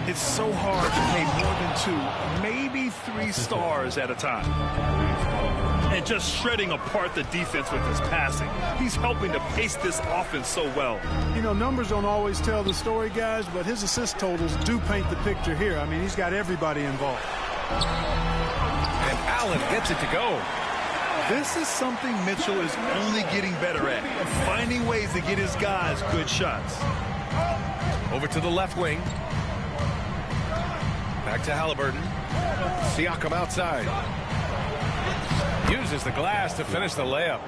It's so hard to pay more than 2, maybe 3 stars at a time. And just shredding apart the defense with his passing. He's helping to pace this offense so well. You know, numbers don't always tell the story, guys, but his assist totals do paint the picture here. I mean, he's got everybody involved. And Allen gets it to go. This is something Mitchell is only getting better at, finding ways to get his guys good shots. Over to the left wing. Back to Halliburton. Siakam outside. Uses the glass to finish the layup.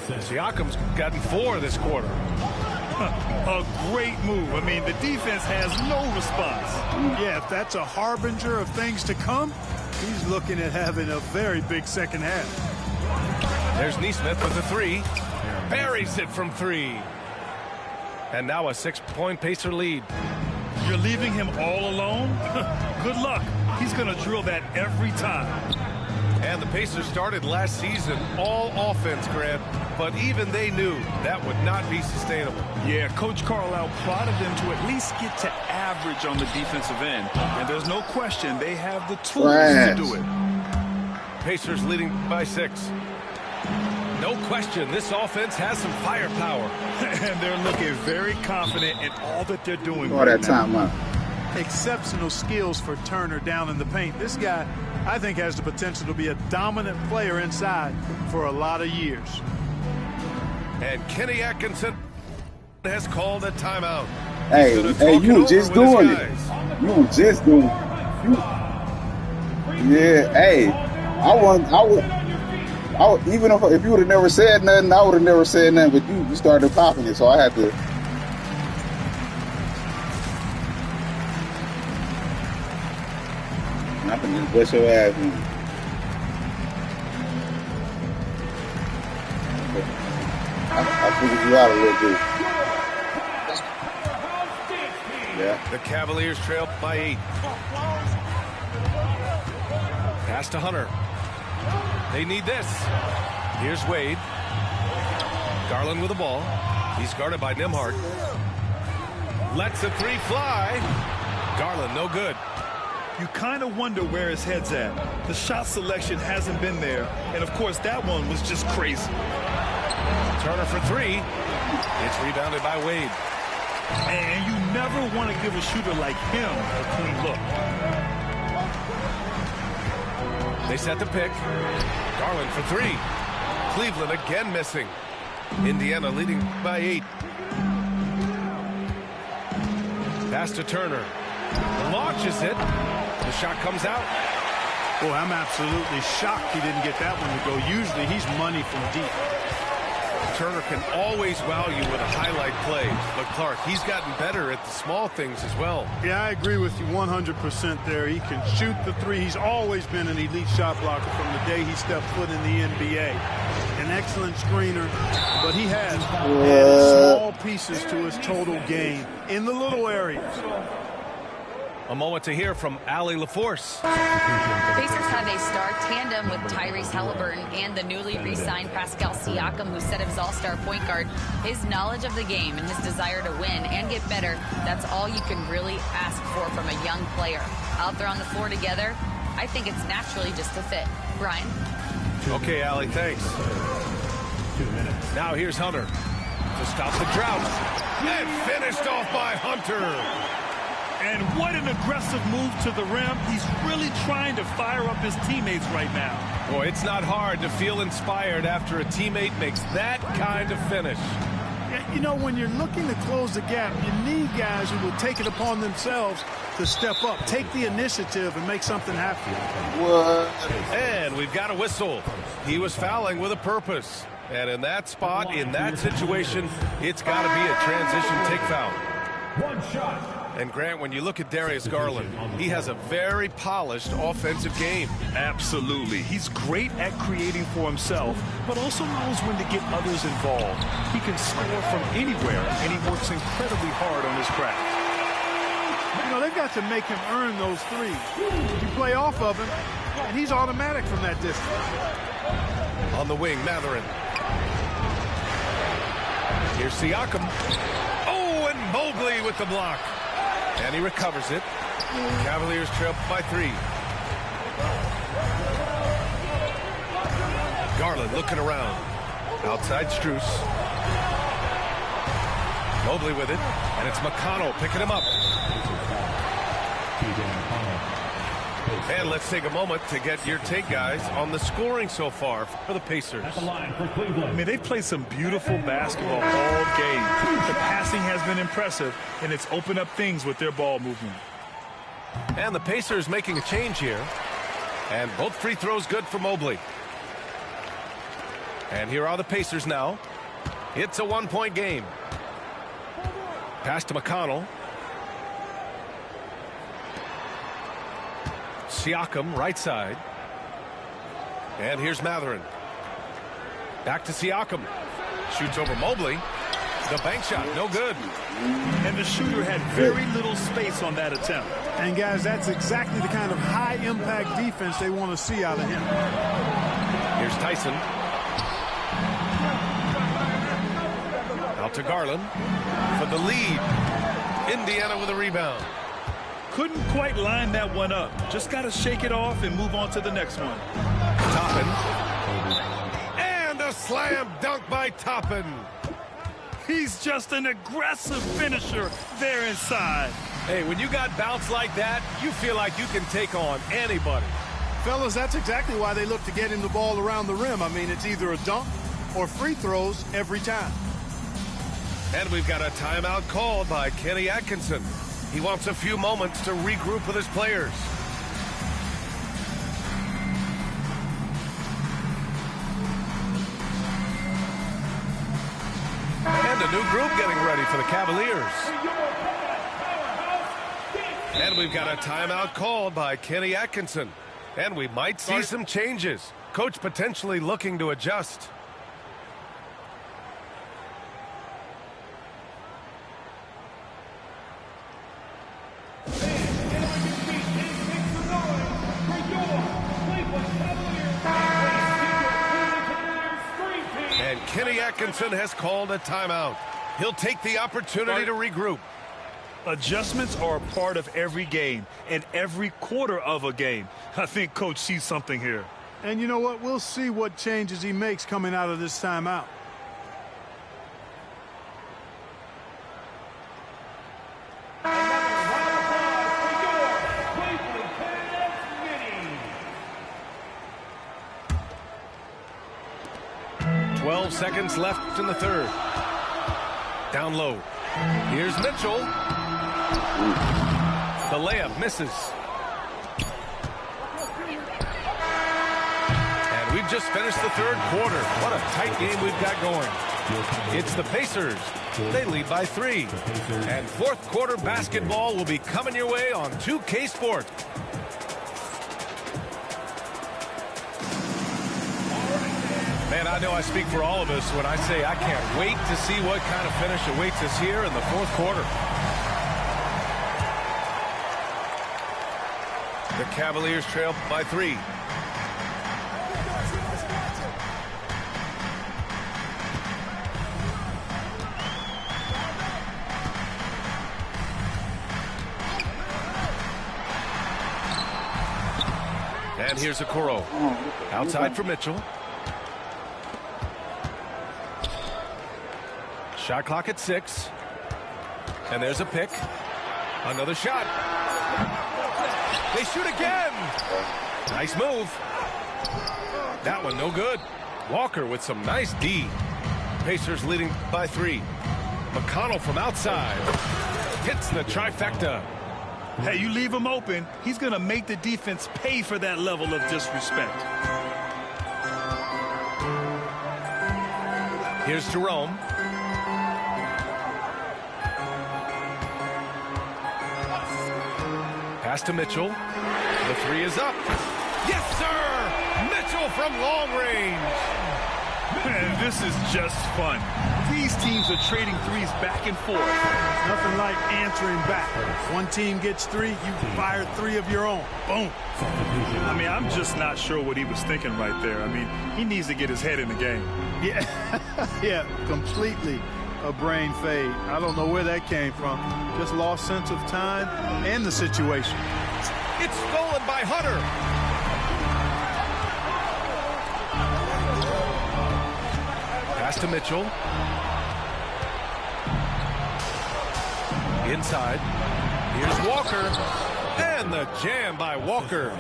Siakam's gotten 4 this quarter. A great move. I mean, the defense has no response. Yeah, if that's a harbinger of things to come, he's looking at having a very big second half. There's Nesmith with the 3. Buries it from 3. And now a 6-point Pacer lead. You're leaving him all alone? Good luck. He's going to drill that every time. And the Pacers started last season all offense, Grant, but even they knew that would not be sustainable. Yeah, Coach Carlisle prodded them to at least get to average on the defensive end. And there's no question they have the tools to do it. Pacers leading by 6. No question, this offense has some firepower. And they're looking very confident in all that they're doing All right that now. time out. Exceptional skills for Turner down in the paint. This guy, I think, has the potential to be a dominant player inside for a lot of years. And Kenny Atkinson has called a timeout. Hey, you were just doing it. You were just doing it. Yeah, hey, I would, even if you would have never said nothing, I would have never said nothing, but you started popping it, so I had to. I can just bust your ass in. I figured you out a little bit. Yeah. The Cavaliers trail by 8. Pass to Hunter. They need this. Here's Wade. Garland with the ball. He's guarded by Nembhard. Lets the 3 fly. Garland, no good. You kind of wonder where his head's at. The shot selection hasn't been there. And, of course, that one was just crazy. Turner for 3. It's rebounded by Wade. And you never want to give a shooter like him a clean look. They set the pick. Garland for 3. Cleveland again missing. Indiana leading by 8. Pass to Turner. Launches it. The shot comes out. Boy, I'm absolutely shocked he didn't get that one to go. Usually he's money from deep. Turner can always wow you with a highlight play. But Clark, he's gotten better at the small things as well. Yeah, I agree with you 100% there. He can shoot the 3. He's always been an elite shot blocker from the day he stepped foot in the NBA. An excellent screener, but he has added small pieces to his total game in the little areas. A moment to hear from Allie LaForce. The Pacers have a star tandem with Tyrese Halliburton and the newly re-signed Pascal Siakam, who set his all-star point guard. His knowledge of the game and his desire to win and get better, that's all you can really ask for from a young player. Out there on the floor together, I think it's naturally just a fit. Brian? Okay, Allie, thanks. 2 minutes. Now here's Hunter to stop the drought. And finished off by Hunter. And what an aggressive move to the rim. He's really trying to fire up his teammates right now. Boy, it's not hard to feel inspired after a teammate makes that kind of finish. You know, when you're looking to close the gap, you need guys who will take it upon themselves to step up, take the initiative, and make something happen. What? And we've got a whistle. He was fouling with a purpose. And in that spot, in that situation, it's got to be a transition take foul. One shot. And Grant, when you look at Darius Garland, he has a very polished offensive game. Absolutely. He's great at creating for himself, but also knows when to get others involved. He can score from anywhere, and he works incredibly hard on his craft. You know, they've got to make him earn those threes. You play off of him, and he's automatic from that distance. On the wing, Mathurin. Here's Siakam. Oh, and Mobley with the block. And he recovers it. Cavaliers trail by 3. Garland looking around. Outside Strus. Mobley with it. And it's McConnell picking him up. And let's take a moment to get your take, guys, on the scoring so far for the Pacers. I mean, they've played some beautiful basketball all game. The passing has been impressive, and it's opened up things with their ball movement. And the Pacers making a change here. And both free throws good for Mobley. And here are the Pacers now. It's a 1-point game. Pass to McConnell. Siakam, right side. And here's Mathurin. Back to Siakam. Shoots over Mobley. The bank shot, no good. And the shooter had very little space on that attempt. And, guys, that's exactly the kind of high-impact defense they want to see out of him. Here's Tyson. Out to Garland for the lead. Indiana with a rebound. Couldn't quite line that one up. Just got to shake it off and move on to the next one. Toppin. And a slam dunk by Toppin. He's just an aggressive finisher there inside. Hey, when you got bounce like that, you feel like you can take on anybody. Fellas, that's exactly why they look to get him the ball around the rim. I mean, it's either a dunk or free throws every time. And we've got a timeout called by Kenny Atkinson. He wants a few moments to regroup with his players. And a new group getting ready for the Cavaliers. And we've got a timeout called by Kenny Atkinson. And we might see some changes. Coach potentially looking to adjust. And Kenny Atkinson has called a timeout. He'll take the opportunity to regroup. Adjustments are a part of every game and every quarter of a game. I think Coach sees something here. And you know what? We'll see what changes he makes coming out of this timeout. Seconds left in the third. Down low. Here's Mitchell. The layup misses. And we've just finished the third quarter. What a tight game we've got going. It's the Pacers. They lead by 3. And fourth quarter basketball will be coming your way on 2K Sports. Man, I know I speak for all of us when I say I can't wait to see what kind of finish awaits us here in the fourth quarter. The Cavaliers trail by 3. And here's Okoro. Outside for Mitchell. Shot clock at 6. And there's a pick. Another shot. They shoot again. Nice move. That one no good. Walker with some nice D. Pacers leading by 3. McConnell from outside. Hits the trifecta. Hey, you leave him open, he's going to make the defense pay for that level of disrespect. Here's Jerome. Pass to Mitchell. The 3 is up. Yes, sir! Mitchell from long range. Man, this is just fun. These teams are trading threes back and forth. Nothing like answering back. One team gets 3, you fire 3 of your own. Boom. I mean, I'm just not sure what he was thinking right there. I mean, he needs to get his head in the game. Yeah, yeah, completely a brain fade. I don't know where that came from. Just lost sense of time and the situation. It's stolen by Hunter. Pass to Mitchell. Inside. Here's Walker. And the jam by Walker.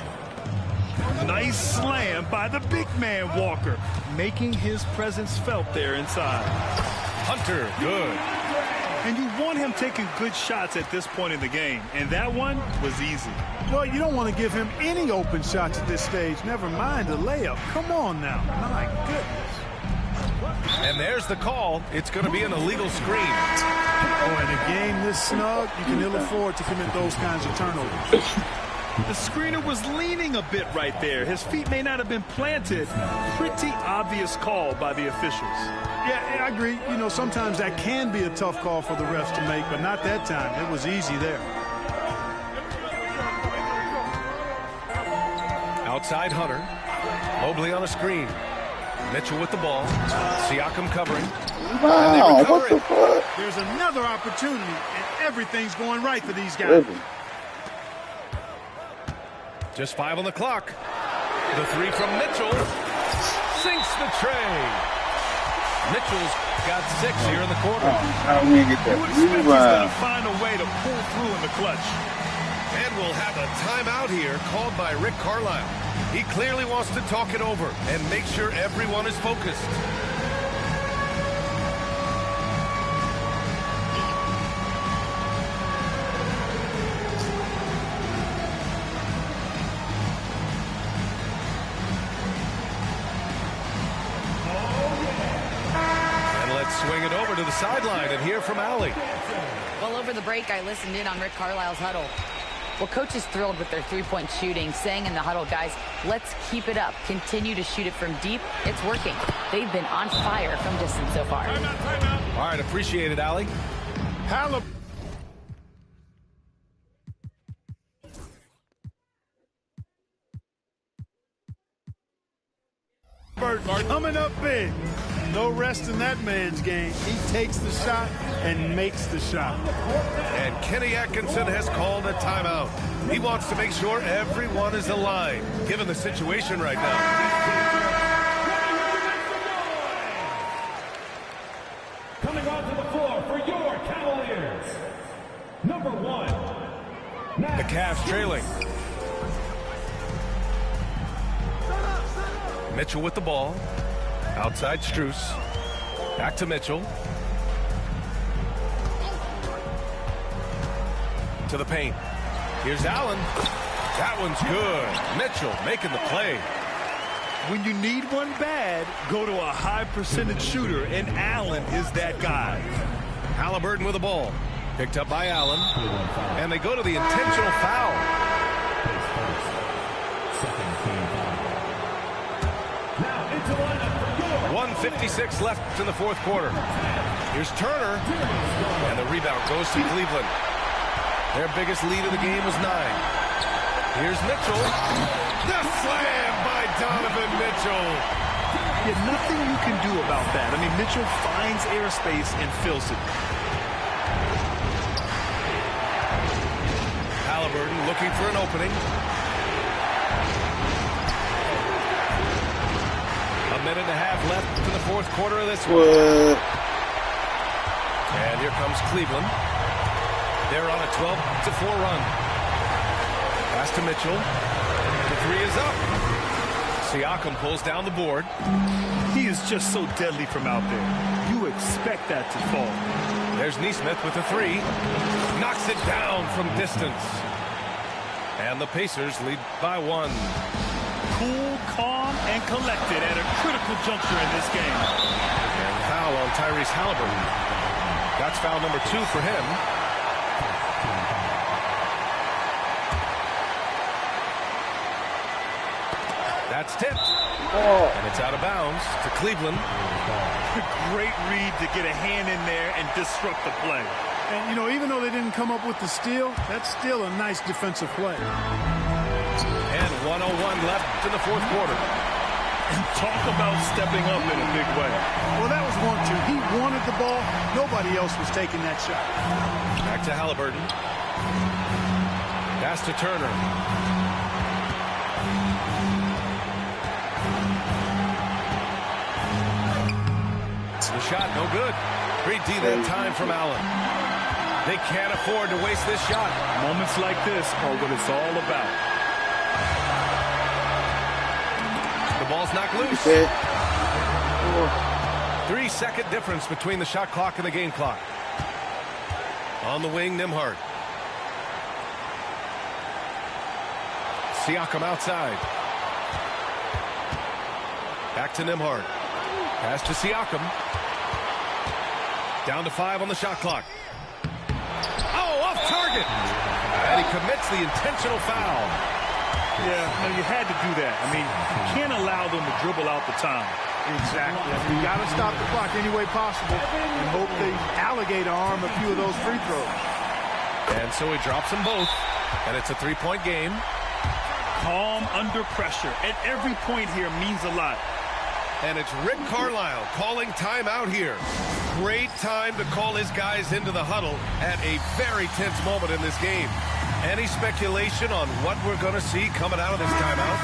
Nice slam by the big man Walker, making his presence felt there inside. Hunter, good. And you want him taking good shots at this point in the game, and that one was easy. Well, you don't want to give him any open shots at this stage, never mind a layup. Come on now. My goodness. And there's the call. It's going to be an illegal screen. Oh, in a game this snug, you can ill afford to commit those kinds of turnovers. The screener was leaning a bit right there. His feet may not have been planted. Pretty obvious call by the officials. Yeah, I agree. You know, sometimes that can be a tough call for the refs to make, but not that time. It was easy there. Outside Hunter. Mobley on a screen. Mitchell with the ball. Siakam covering. Wow, what the fuck? There's another opportunity, and everything's going right for these guys. Just 5 on the clock. The 3 from Mitchell. Sinks the tray. Mitchell's got 6 here in the quarter. How do we get that? You would expect he's going to find a way to pull through in the clutch. And we'll have a timeout here called by Rick Carlisle. He clearly wants to talk it over and make sure everyone is focused. Swing it over to the sideline and hear from Allie. Well, over the break, I listened in on Rick Carlisle's huddle. Well, coach is thrilled with their three-point shooting, saying in the huddle, guys, let's keep it up. Continue to shoot it from deep. It's working. They've been on fire from distance so far. All right, appreciate it, Allie. Coming up big. No rest in that man's game. He takes the shot and makes the shot. And Kenny Atkinson has called a timeout. He wants to make sure everyone is aligned, given the situation right now. Coming onto the floor for your Cavaliers, number 1. The Cavs trailing. Mitchell with the ball. Outside Strus. Back to Mitchell. To the paint. Here's Allen. That one's good. Mitchell making the play. When you need one bad, go to a high percentage shooter, and Allen is that guy. Halliburton with the ball. Picked up by Allen. And they go to the intentional foul. 1:56 left in the fourth quarter. Here's Turner. And the rebound goes to Cleveland. Their biggest lead of the game was 9. Here's Mitchell. The slam by Donovan Mitchell. Yeah, nothing you can do about that. I mean, Mitchell finds airspace and fills it. Halliburton looking for an opening. A minute and a half left in the fourth quarter of this one. And here comes Cleveland. They're on a 12-4 run. Pass to Mitchell. The 3 is up. Siakam pulls down the board. He is just so deadly from out there. You expect that to fall. There's Nesmith with a three. Knocks it down from distance. And the Pacers lead by 1. Cool, calm, and collected at a critical juncture in this game. And foul on Tyrese Halliburton. That's foul number 2 for him. That's tipped. And it's out of bounds to Cleveland. Great read to get a hand in there and disrupt the play. And, you know, even though they didn't come up with the steal, that's still a nice defensive play. And 1:01 left in the fourth quarter. And talk about stepping up in a big way. Well, that was 1-2. He wanted the ball. Nobody else was taking that shot. Back to Halliburton. Pass to Turner. The shot, no good. Great D that time from Allen. They can't afford to waste this shot. Moments like this are what it's all about. The ball's knocked loose. 3-second difference between the shot clock and the game clock. On the wing, Nembhard. Siakam outside. Back to Nembhard. Pass to Siakam. Down to 5 on the shot clock. Oh, off target. And he commits the intentional foul. Yeah, no, you had to do that. I mean, you can't allow them to dribble out the time. Exactly. You got to stop the clock any way possible and hope they alligator arm a few of those free throws. And so he drops them both, and it's a 3-point game. Calm under pressure, and every point here means a lot. And it's Rick Carlisle calling timeout here. Great time to call his guys into the huddle at a very tense moment in this game. Any speculation on what we're going to see coming out of this timeout?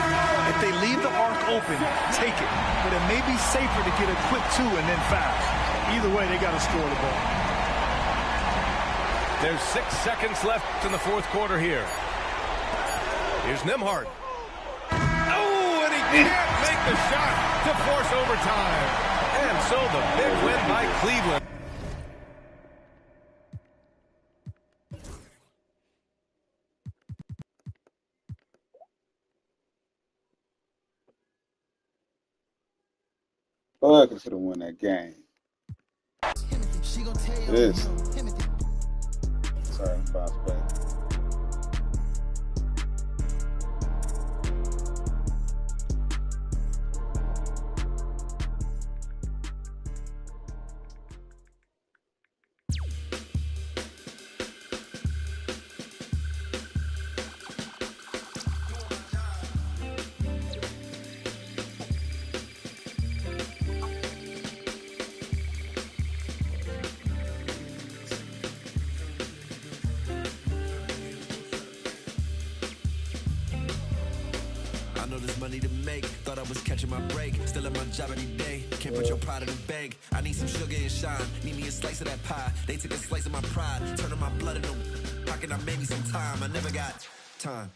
If they leave the arc open, take it. But it may be safer to get a quick 2 and then foul. Either way, they got to score the ball. There's 6 seconds left in the fourth quarter here. Here's Nembhard. Oh, and he can't make the shot to force overtime. And so the big win by Cleveland. Oh, I could have won that game. This. Sorry, bounce back. money to make. Thought I was catching my break. Still at my job every day. Can't put your pride in the bank. I need some sugar and shine. Need me a slice of that pie. They took a slice of my pride. Turning my blood into pocket. I made me some time. I never got time.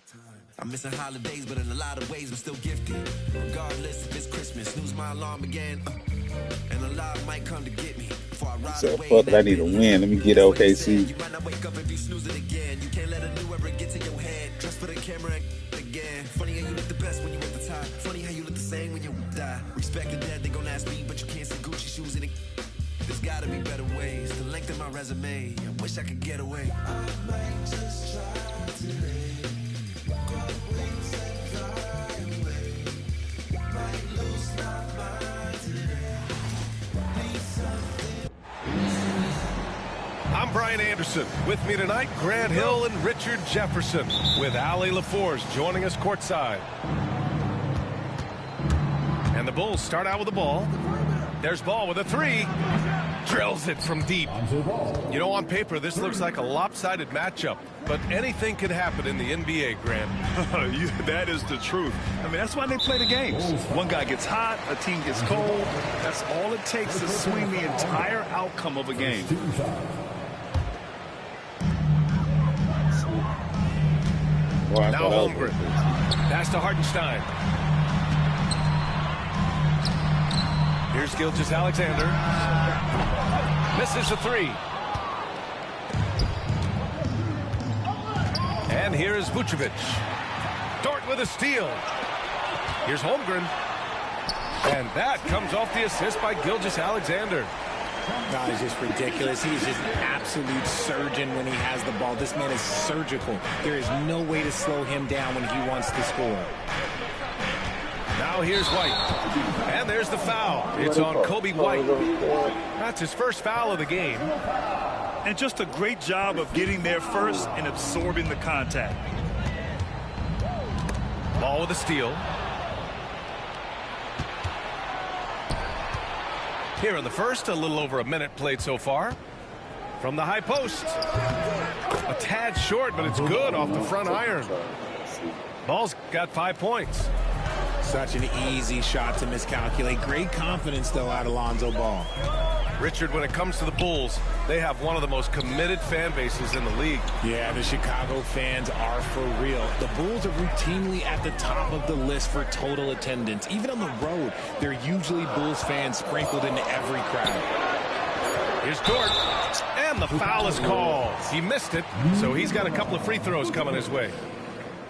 I'm missing holidays, but in a lot of ways I'm still gifted. Regardless if it's Christmas, snooze my alarm again. And a lot might come to get me. So fuck it, I need a win. Let me get OKC. You might not wake up if you snooze it again. You can't let a new ever get to your head. Dress for the camera again. Funny how you look the best when you at the top. Funny how you look the same when you die. Respect the dead, they gon' ask me, but you can't see Gucci shoes in it. There's gotta be better ways to lengthen my resume. I wish I could get away. I might just try today. I'm Brian Anderson. With me tonight, Grant Hill and Richard Jefferson, with Allie LaForce joining us courtside. And the Bulls start out with the ball. There's Ball with a three. Drills it from deep. You know, on paper, this looks like a lopsided matchup, but anything could happen in the NBA, Grant. That is the truth. I mean, that's why they play the games. One guy gets hot, a team gets cold. That's all it takes to swing the entire outcome of a game. Now Holmgren. Pass to Hartenstein. Here's Gilgeous-Alexander. Misses a three. And here is Vucevic. Dort with a steal. Here's Holmgren. And that comes off the assist by Gilgeous-Alexander. God, he's just ridiculous. He's just an absolute surgeon when he has the ball. This man is surgical. There is no way to slow him down when he wants to score. Now here's White. And there's the foul. It's on Kobe White. That's his first foul of the game. And just a great job of getting there first and absorbing the contact. Ball with a steal. Here in the first, a little over a minute played so far. From the high post. A tad short, but it's good off the front iron. Ball's got 5 points. Such an easy shot to miscalculate. Great confidence, though, out of Lonzo Ball. Richard, when it comes to the Bulls, they have one of the most committed fan bases in the league. Yeah, the Chicago fans are for real. The Bulls are routinely at the top of the list for total attendance. Even on the road, they're usually Bulls fans sprinkled into every crowd. Here's Dort, and the foul is called. He missed it, so he's got a couple of free throws coming his way.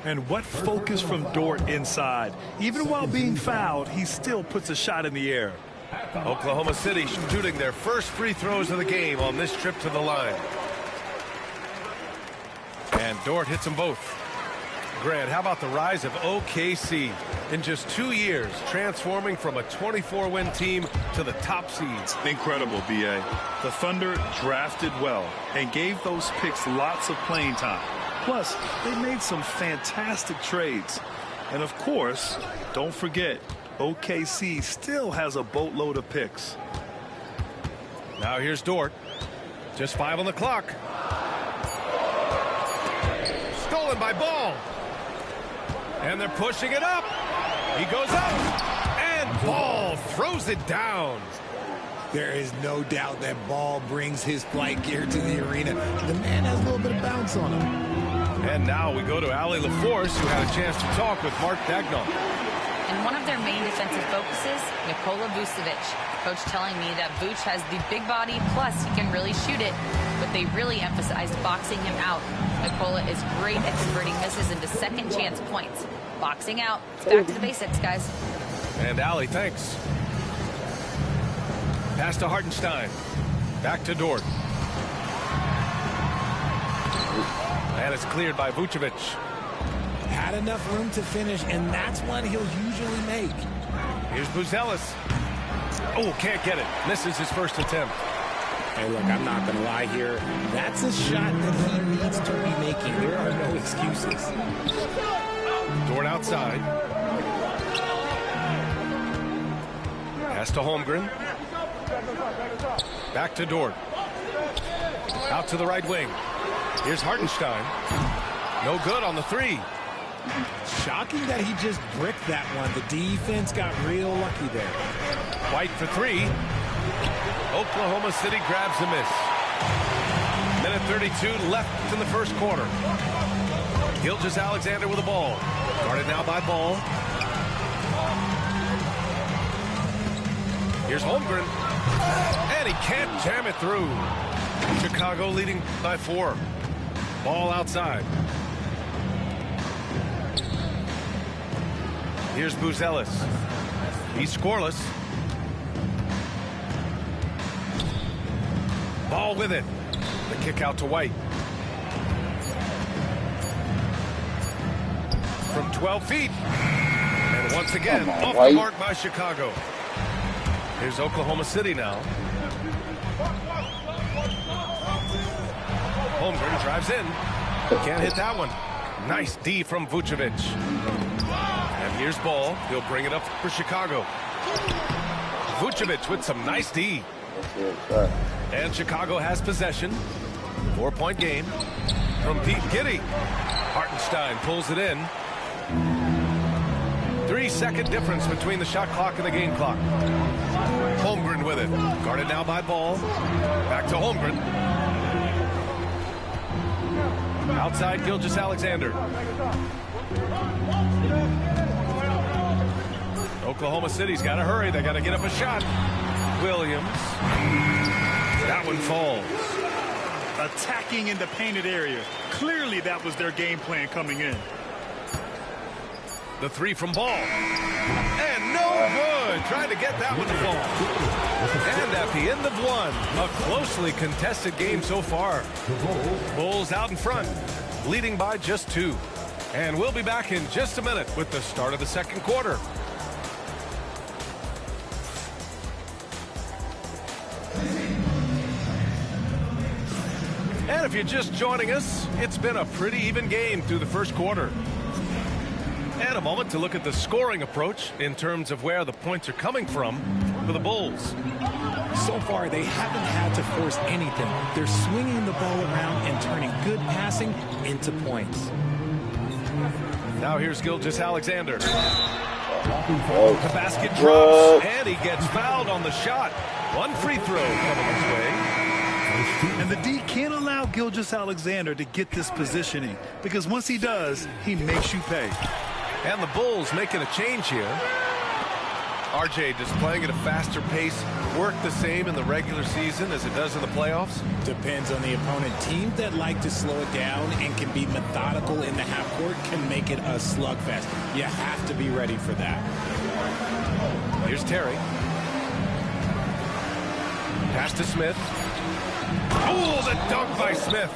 And what focus from Dort inside. Even while being fouled, he still puts a shot in the air. Oklahoma City shooting their first free throws of the game on this trip to the line. And Dort hits them both. Grant, how about the rise of OKC? In just 2 years, transforming from a 24-win team to the top seeds. Incredible, B.A. The Thunder drafted well and gave those picks lots of playing time. Plus, they made some fantastic trades. And of course, don't forget, OKC still has a boatload of picks. Now here's Dort. Just 5 on the clock. Stolen by Ball. And they're pushing it up. He goes up. And Ball throws it down. There is no doubt that Ball brings his flight gear to the arena. The man has a little bit of bounce on him. And now we go to Allie LaForce, who had a chance to talk with Mark Daigneault. And one of their main defensive focuses, Nikola Vucevic. Coach telling me that Vuce has the big body, plus he can really shoot it, but they really emphasized boxing him out. Nikola is great at converting misses into second chance points. Boxing out. It's back to the basics, guys. And Allie, thanks. Pass to Hartenstein. Back to Dort. And it's cleared by Vucevic. Had enough room to finish, and that's one he'll usually make. Here's Buzelis. Oh, can't get it. Misses his first attempt. Hey, look, I'm not going to lie here. That's a shot that he needs to be making. There are no excuses. Dort outside. Pass to Holmgren. Back to Dort. Out to the right wing. Here's Hartenstein. No good on the three. Shocking that he just bricked that one. The defense got real lucky there. White for three. Oklahoma City grabs a miss. Minute 32 left in the first quarter. Gilgeous-Alexander with the ball. Guarded now by Ball. Here's Holmgren. And he can't jam it through. Chicago leading by 4. Ball outside. Here's Buzelis. He's scoreless. Ball with it. The kick out to White. From 12 feet. And once again, off the mark by Chicago. Here's Oklahoma City now. Holmgren drives in. Can't hit that one. Nice D from Vucevic. And here's Ball. He'll bring it up for Chicago. Vucevic with some nice D. And Chicago has possession. 4-point game from Pete Giddy. Hartenstein pulls it in. 3-second difference between the shot clock and the game clock. Holmgren with it. Guarded now by Ball. Back to Holmgren. Outside Gilgeous-Alexander. Oklahoma City's got to hurry. They got to get up a shot. Williams. That one falls. Attacking in the painted area. Clearly that was their game plan coming in. The three from Ball. And no good. Trying to get that one to fall. And at the end of one, a closely contested game so far. Bulls out in front, leading by just 2. And we'll be back in just a minute with the start of the second quarter. And if you're just joining us, it's been a pretty even game through the first quarter. And a moment to look at the scoring approach in terms of where the points are coming from for the Bulls. So far, they haven't had to force anything. They're swinging the ball around and turning good passing into points. Now here's Gilgeous-Alexander. The basket drops, and he gets fouled on the shot. One free throw coming his way. And the D can't allow Gilgeous-Alexander to get this positioning, because once he does, he makes you pay. And the Bulls making a change here. RJ, does playing at a faster pace work the same in the regular season as it does in the playoffs? Depends on the opponent. Teams that like to slow it down and can be methodical in the half court can make it a slugfest. You have to be ready for that. Here's Terry. Pass to Smith. Oh, the dunk by Smith.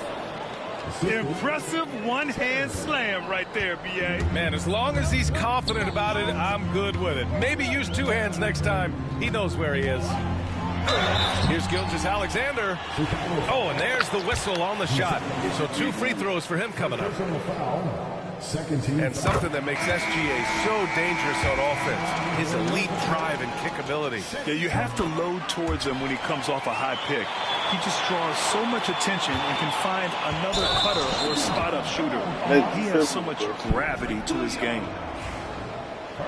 Impressive one-hand slam right there, B.A. Man, as long as he's confident about it, I'm good with it. Maybe use 2 hands next time. He knows where he is. Here's Gilgeous-Alexander. Oh, and there's the whistle on the shot. So 2 free throws for him coming up. And something that makes SGA so dangerous on offense, his elite drive and kick ability. Yeah, you have to load towards him when he comes off a high pick. He just draws so much attention and can find another cutter or spot-up shooter. He has so much gravity to his game.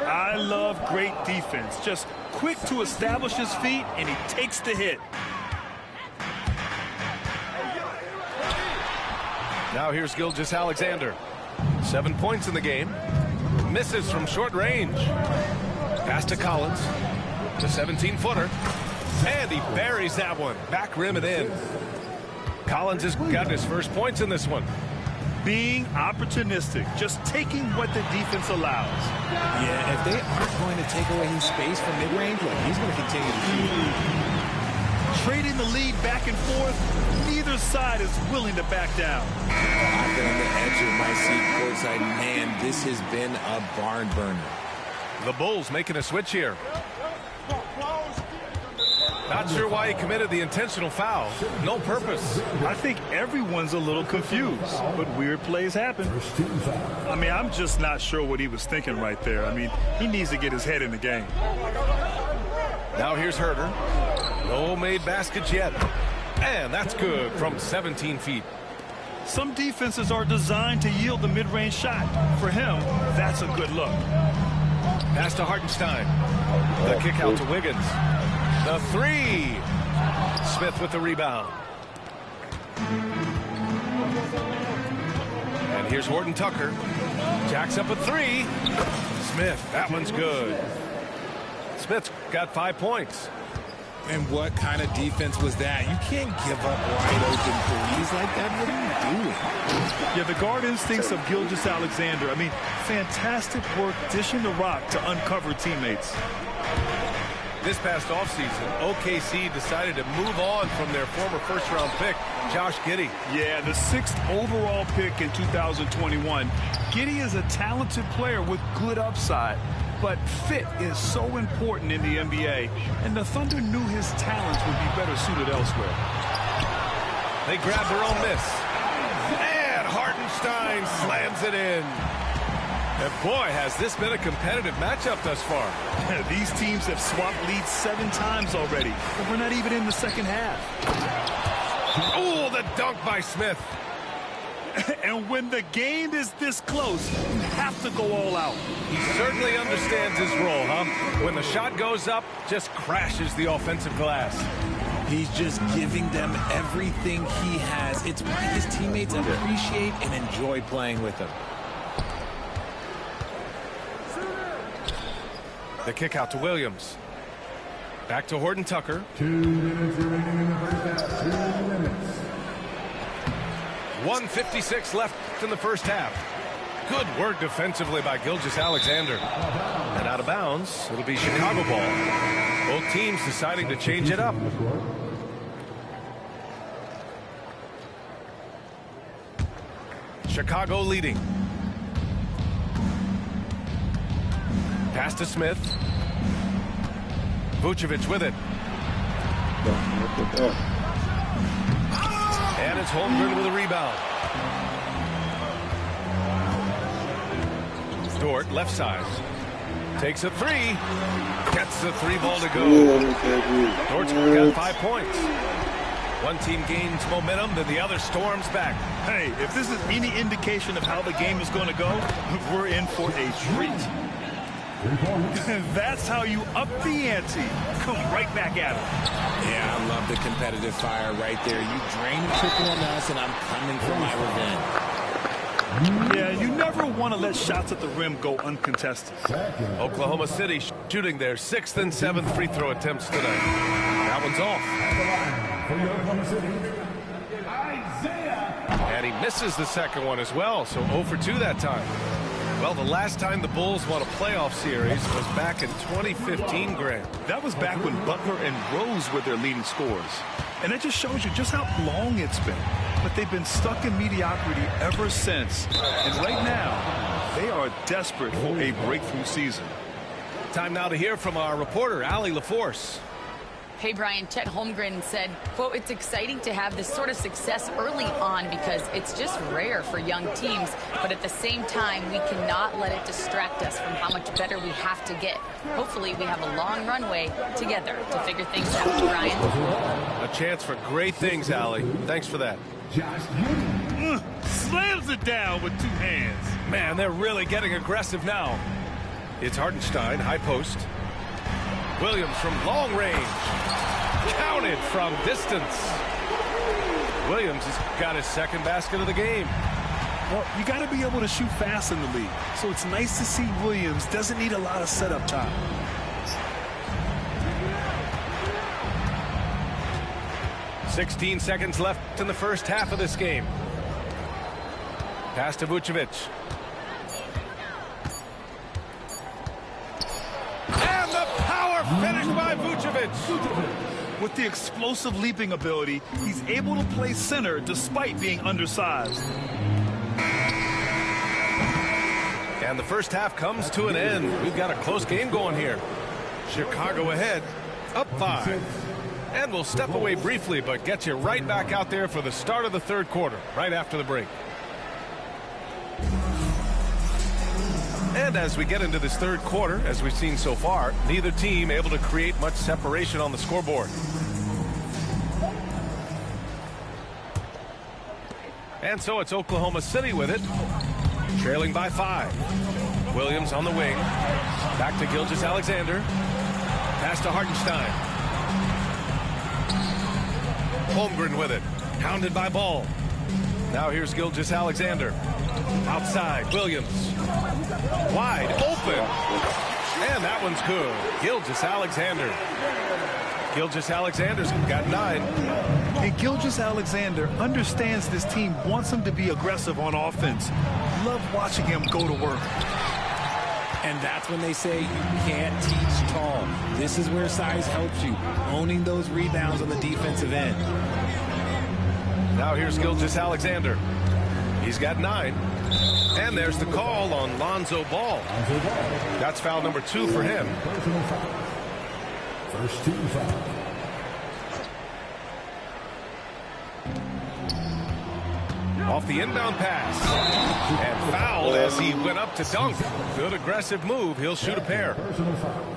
I love great defense. Just quick to establish his feet, and he takes the hit. Now here's Gilgeous-Alexander. 7 points in the game. Misses from short range. Pass to Collins. The 17-footer. And he buries that one. Back rim and in. Collins has got his first points in this one. Being opportunistic. Just taking what the defense allows. Yeah, if they aren't going to take away his space from mid-range, look, he's going to continue to shoot. Trading the lead back and forth, neither side is willing to back down. I've been on the edge of my seat courtside. Man, this has been a barn burner. The Bulls making a switch here. Not sure why he committed the intentional foul. No purpose. I think everyone's a little confused, but weird plays happen. I mean, I'm just not sure what he was thinking right there. I mean, he needs to get his head in the game. Now here's Herter. No made baskets yet. And that's good from 17 feet. Some defenses are designed to yield the mid-range shot. For him, that's a good look. Pass to Hartenstein. The kick out to Wiggins. The 3. Smith with the rebound. And here's Horton Tucker. Jacks up a 3. Smith, that one's good. Smith's got 5 points. And what kind of defense was that? You can't give up wide open threes like that. What are you doing? Yeah, the guard instincts of Gilgeous-Alexander. I mean, fantastic work dishing the rock to uncover teammates. This past offseason, OKC decided to move on from their former first-round pick, Josh Giddey. Yeah, the 6th overall pick in 2021. Giddey is a talented player with good upside, but fit is so important in the NBA, and the Thunder knew his talents would be better suited elsewhere. They grab their own miss. And Hartenstein slams it in. And boy, has this been a competitive matchup thus far. These teams have swapped leads 7 times already, but we're not even in the second half. Oh, the dunk by Smith. And when the game is this close, you have to go all out. He certainly understands his role, huh? When the shot goes up, just crashes the offensive glass. He's just giving them everything he has. It's why his teammates appreciate and enjoy playing with him. The kick out to Williams. Back to Horton Tucker. 2 minutes remaining in the first half. 2 minutes. 1:56 left in the first half. Good work defensively by Gilgeous-Alexander. And out of bounds, it'll be Chicago ball. Both teams deciding to change it up. Chicago leading. Pass to Smith. Vucevic with it. And it's Holmgren with a rebound. Dort, left side. Takes a three. Gets the three ball to go. Dort's got 5 points. One team gains momentum, then the other storms back. Hey, if this is any indication of how the game is going to go, we're in for a treat. That's how you up the ante. Come right back at it. Yeah, I love the competitive fire right there. You drain the triple on us, and I'm coming for my revenge. Yeah, you never want to let shots at the rim go uncontested. Oklahoma City shooting their 6th and 7th free throw attempts tonight. That one's off. And he misses the second one as well, so 0 for 2 that time. Well, the last time the Bulls won a playoff series was back in 2015, Grant. That was back when Butler and Rose were their leading scorers. And that just shows you just how long it's been. But they've been stuck in mediocrity ever since. And right now, they are desperate for a breakthrough season. Time now to hear from our reporter, Allie LaForce. Hey, Brian, Chet Holmgren said, quote, it's exciting to have this sort of success early on because it's just rare for young teams. But at the same time, we cannot let it distract us from how much better we have to get. Hopefully, we have a long runway together to figure things out, Brian. A chance for great things, Allie. Thanks for that. Slams it down with 2 hands. Man, they're really getting aggressive now. It's Hartenstein, high post. Williams from long range. Counted from distance. Williams has got his second basket of the game. Well, you got to be able to shoot fast in the league. So it's nice to see Williams doesn't need a lot of setup time. "16 seconds left in the first half of this game. Pass to Vucevic. And the power finish by Vucevic. With the explosive leaping ability, he's able to play center despite being undersized. And the first half comes to an end. We've got a close game going here. Chicago ahead, up 5. And we'll step away briefly, but get you right back out there for the start of the third quarter, right after the break. And as we get into this third quarter, as we've seen so far, neither team able to create much separation on the scoreboard. And so it's Oklahoma City with it, trailing by 5. Williams on the wing. Back to Gilgeous-Alexander. Pass to Hartenstein. Holmgren with it. Hounded by Ball. Now here's Gilgeous-Alexander. Outside, Williams. Wide open. And that one's good. Gilgeous-Alexander. Gilgeous-Alexander's got 9. And Gilgeous-Alexander understands this team wants him to be aggressive on offense. Love watching him go to work. And that's when they say you can't teach tall. This is where size helps you, owning those rebounds on the defensive end. Now here's Gilgeous-Alexander. He's got 9. And there's the call on Lonzo Ball. That's foul number 2 for him. First team foul. Off the inbound pass. And fouled as he went up to dunk. Good aggressive move. He'll shoot a pair.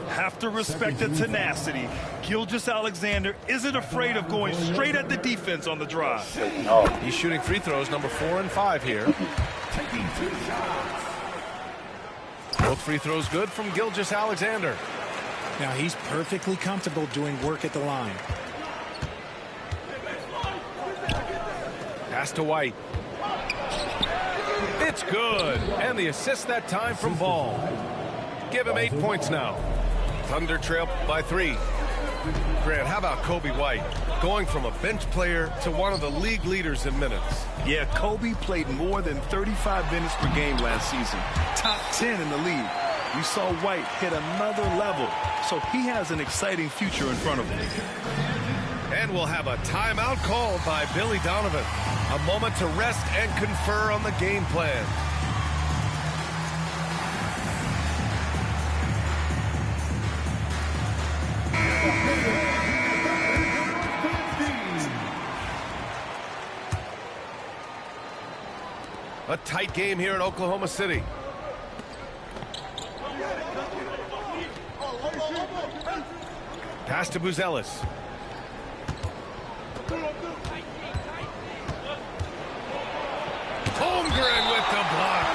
Have to respect the tenacity. Gilgeous-Alexander isn't afraid of going straight at the defense on the drive. He's shooting free throws number 4 and 5 here. Taking 2 shots. Both free throws good from Gilgeous-Alexander. Now he's perfectly comfortable doing work at the line. Pass to White. It's good. And the assist that time from Ball. Give him 8 points now. Thunder trail by 3. Grant, how about Kobe White? Going from a bench player to one of the league leaders in minutes. Yeah, Kobe played more than 35 minutes per game last season. Top 10 in the league. We saw White hit another level, so he has an exciting future in front of him. And we'll have a timeout called by Billy Donovan. A moment to rest and confer on the game plan. A tight game here in Oklahoma City. Pass to Buzelis. Holmgren with the block.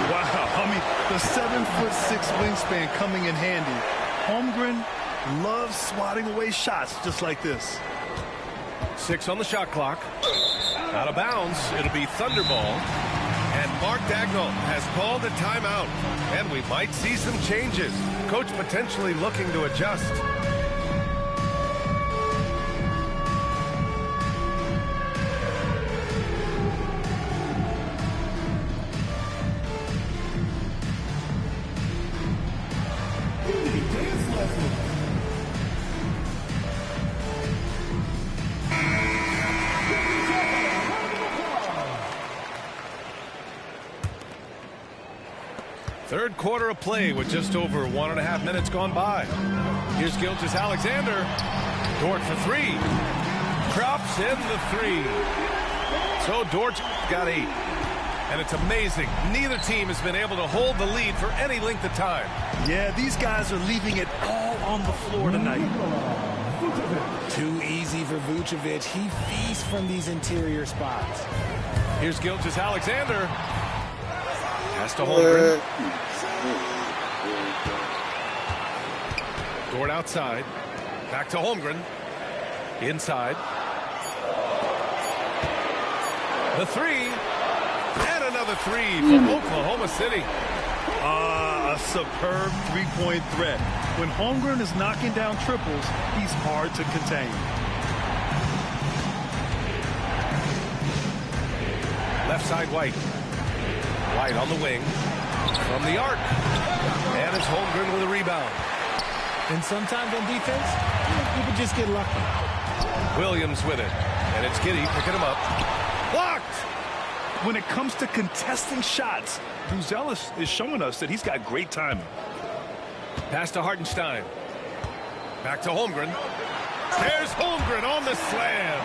Wow, I mean, the 7'6" wingspan coming in handy. Holmgren loves swatting away shots just like this. 6 on the shot clock. Out of bounds, it'll be Thunderball. And Mark Dagnall has called a timeout. And we might see some changes. Coach potentially looking to adjust. Third quarter of play with just over 1.5 minutes gone by. Here's Gilgeous-Alexander. Dort for 3. Drops in the 3. So Dort's got 8. And it's amazing. Neither team has been able to hold the lead for any length of time. Yeah, these guys are leaving it all on the floor tonight. Too easy for Vucevic. He feasts from these interior spots. Here's Gilgeous-Alexander. Pass to Holmgren. Dort outside. Back to Holmgren. Inside. The 3. And another 3 from Oklahoma City. A superb three-point threat. When Holmgren is knocking down triples, he's hard to contain. Left side White. White on the wing. From the arc. And it's Holmgren with a rebound. And sometimes on defense, you can just get lucky. Williams with it. And it's Giddey picking him up. Blocked! When it comes to contesting shots, Buzelis is showing us that he's got great timing. Pass to Hartenstein. Back to Holmgren. There's Holmgren on the slam.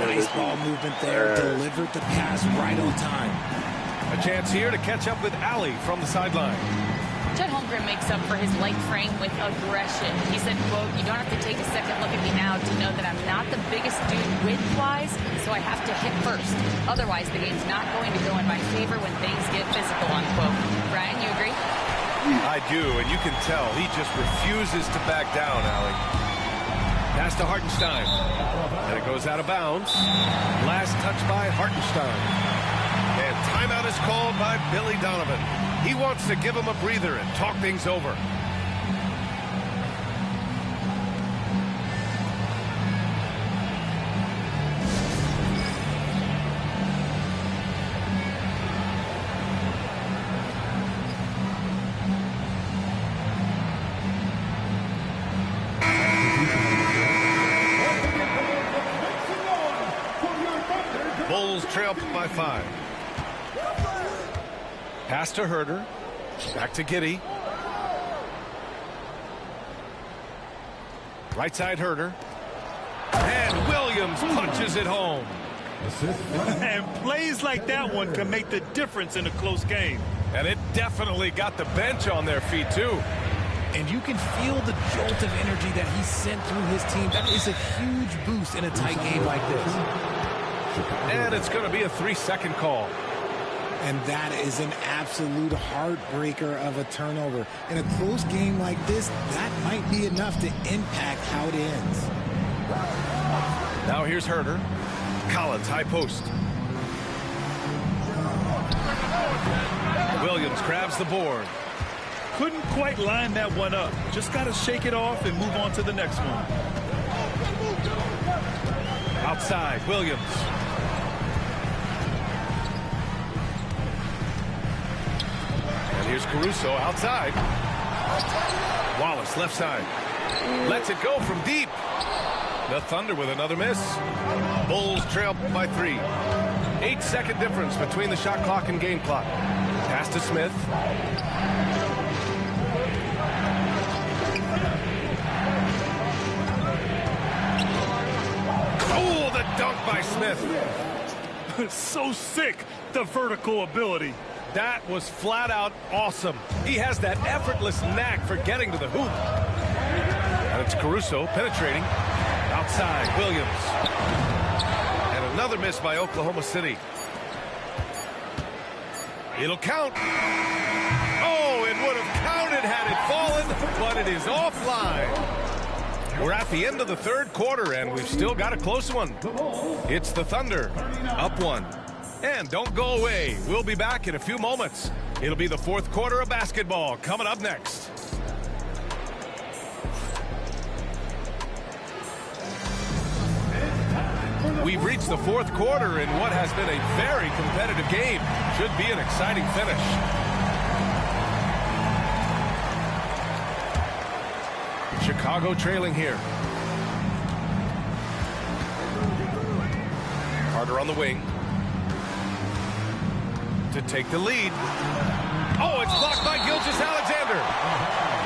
Nice ball movement there. Delivered the pass right on time. A chance here to catch up with Allie from the sideline. Chet Holmgren makes up for his light frame with aggression. He said, quote, "You don't have to take a second look at me now to know that I'm not the biggest dude width-wise, so I have to hit first. Otherwise, the game's not going to go in my favor when things get physical," unquote. Brian, you agree? I do, and you can tell he just refuses to back down, Allie. Pass to Hartenstein. And it goes out of bounds. Last touch by Hartenstein. And timeout is called by Billy Donovan. He wants to give him a breather and talk things over. Bulls trail by 5. Pass to Herter. Back to Giddey. Right side Herter. And Williams punches it home. And plays like that one can make the difference in a close game. And it definitely got the bench on their feet, too. And you can feel the jolt of energy that he sent through his team. That is a huge boost in a tight game like this. And it's going to be a 3-second call. And that is an absolute heartbreaker of a turnover. In a close game like this, that might be enough to impact how it ends. Now here's Herter. Collins, high post. Williams grabs the board. Couldn't quite line that one up. Just got to shake it off and move on to the next one. Outside, Williams. And here's Caruso outside. Wallace, left side. Lets it go from deep. The Thunder with another miss. Bulls trail by 3. 8-second difference between the shot clock and game clock. Pass to Smith. Oh, the dunk by Smith. So sick, the vertical ability. That was flat out awesome. He has that effortless knack for getting to the hoop. And it's Caruso penetrating. Outside, Williams. And another miss by Oklahoma City. It'll count. Oh, it would have counted had it fallen, but it is offline. We're at the end of the third quarter, and we've still got a close one. It's the Thunder, up 1. And don't go away. We'll be back in a few moments. It'll be the fourth quarter of basketball coming up next. We've reached the fourth quarter in what has been a very competitive game. Should be an exciting finish. Chicago trailing here. Carter on the wing to take the lead. Oh, it's blocked by Gilgeous-Alexander.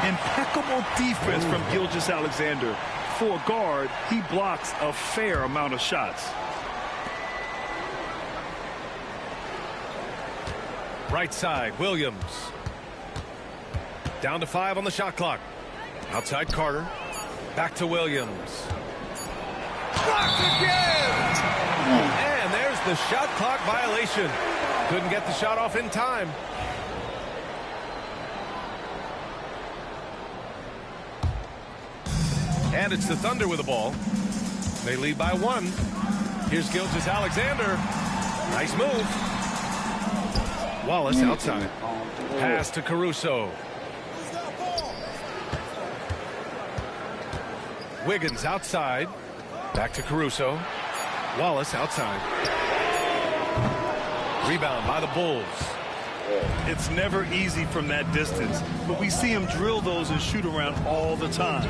Impeccable defense from Gilgeous-Alexander. For a guard, he blocks a fair amount of shots. Right side, Williams. Down to 5 on the shot clock. Outside Carter. Back to Williams. Blocked again! And there's the shot clock violation. Couldn't get the shot off in time. And it's the Thunder with the ball. They lead by 1. Here's Gilgeous-Alexander. Nice move. Wallace outside. Pass to Caruso. Wiggins outside. Back to Caruso. Wallace outside. Rebound by the Bulls. It's never easy from that distance, but we see him drill those and shoot around all the time.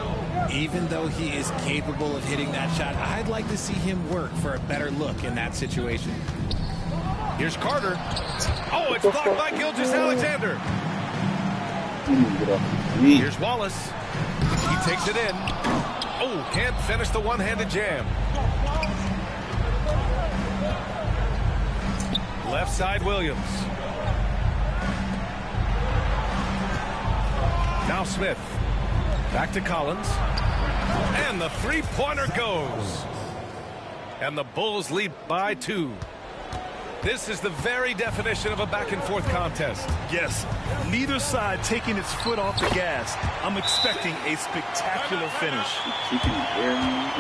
Even though he is capable of hitting that shot, I'd like to see him work for a better look in that situation. Here's Carter. Oh, it's blocked by Gilgeous-Alexander. Here's Wallace. He takes it in. Oh, can't finish the one-handed jam. Left side, Williams. Now Smith. Back to Collins. And the three-pointer goes. And the Bulls lead by 2. This is the very definition of a back-and-forth contest. Yes, neither side taking its foot off the gas. I'm expecting a spectacular finish.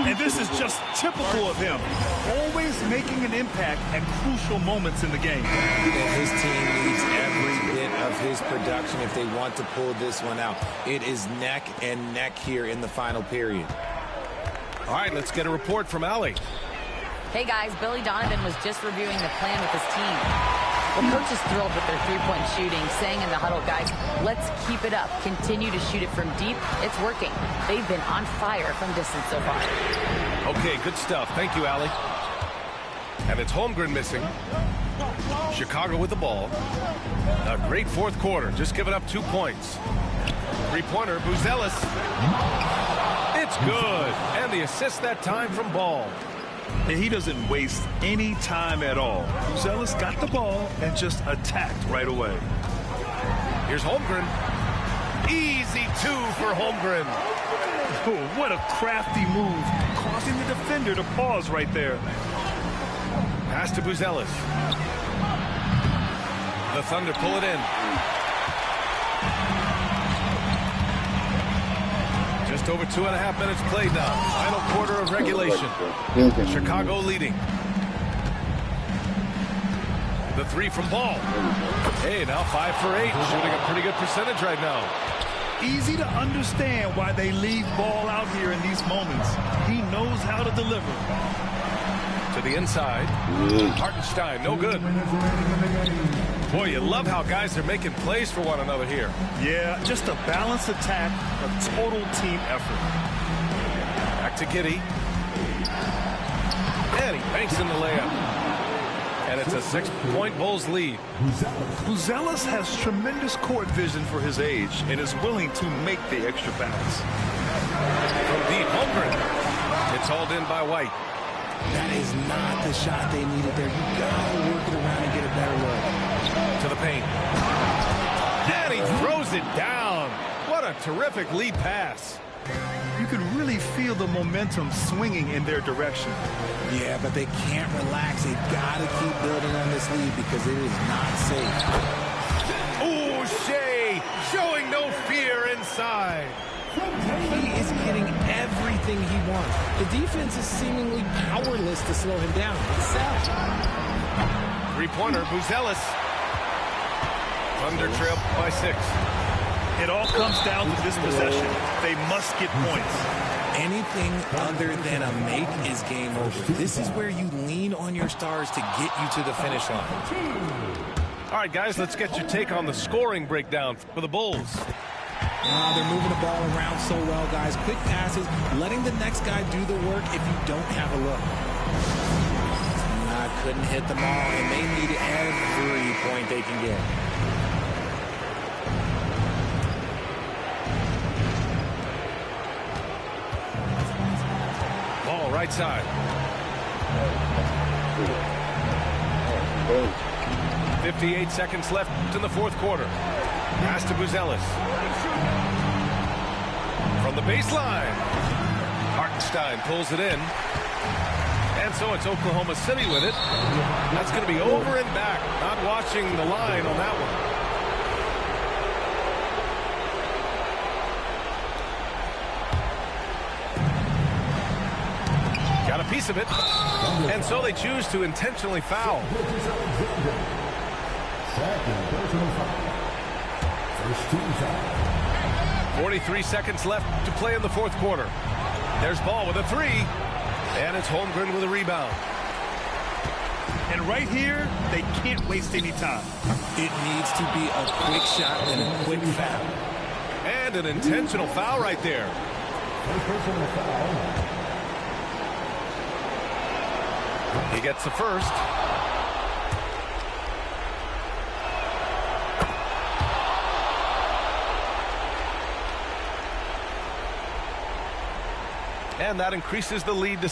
And this is just typical of him. Always making an impact at crucial moments in the game. And his team needs every bit of his production if they want to pull this one out. It is neck and neck here in the final period. All right, let's get a report from Allie. Hey guys, Billy Donovan was just reviewing the plan with his team. The coach is thrilled with their three-point shooting, saying in the huddle, guys, let's keep it up. Continue to shoot it from deep. It's working. They've been on fire from distance so far. Okay, good stuff. Thank you, Allie. And it's Holmgren missing. Chicago with the ball. A great fourth quarter, just giving up 2 points. Three-pointer, Buzelis. It's good. And the assist that time from Ball. And he doesn't waste any time at all. Buzelis got the ball and just attacked right away. Here's Holmgren. Easy 2 for Holmgren. Oh, what a crafty move, causing the defender to pause right there. Pass to Buzelis. The Thunder pull it in. Just over 2.5 minutes played now. Final quarter of regulation. Chicago leading. The The three from Ball. Hey, now 5 for 8. Shooting a pretty good percentage right now. Easy to understand why they leave Ball out here in these moments. He knows how to deliver. To the inside. Hartenstein, no good. Boy, you love how guys are making plays for one another here. Yeah, just a balanced attack, a total team effort. Back to Giddey. And he banks in the layup. And it's a 6-point Bulls lead. Buzelis has tremendous court vision for his age and is willing to make the extra pass. From deep, Holmgren. It's hauled in by White. That is not the shot they needed there. You gotta work it around and get a better look. To the paint. And he throws it down. What a terrific lead pass. You could really feel the momentum swinging in their direction. Yeah, but they can't relax. They've got to keep building on this lead because it is not safe. Ooh, Shea showing no fear inside. He is getting everything he wants. The defense is seemingly powerless to slow him down. It's sad. Three-pointer, Buzelis. Thunder trail by 6. It all comes down to this possession. They must get points. Anything other than a make is game over. This is where you lean on your stars to get you to the finish line. All right, guys, let's get your take on the scoring breakdown for the Bulls. They're moving the ball around so well, guys. Quick passes, letting the next guy do the work if you don't have a look. Couldn't hit them all, and they need every point they can get. Ball right side. 58 seconds left in the fourth quarter. Pass to Buzelis. From the baseline. Hartenstein pulls it in. And so it's Oklahoma City with it. That's going to be over and back. Not watching the line on that one. Got a piece of it. And so they choose to intentionally foul. 43 seconds left to play in the fourth quarter. There's Ball with a three. And it's Holmgren with a rebound. And right here, they can't waste any time. It needs to be a quick shot and a quick foul. And an intentional foul right there. He gets the first. And that increases the lead to...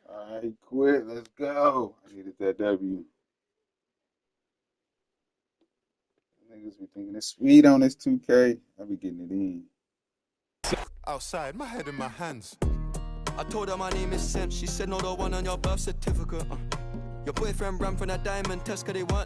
All right, quit. Let's go. I needed that W. Niggas be thinking it's sweet on this 2K. I be getting it in. Outside, my head in my hands. I told her my name is Sam. She said no, the one on your birth certificate. Your boyfriend ran from that diamond test 'cause they weren't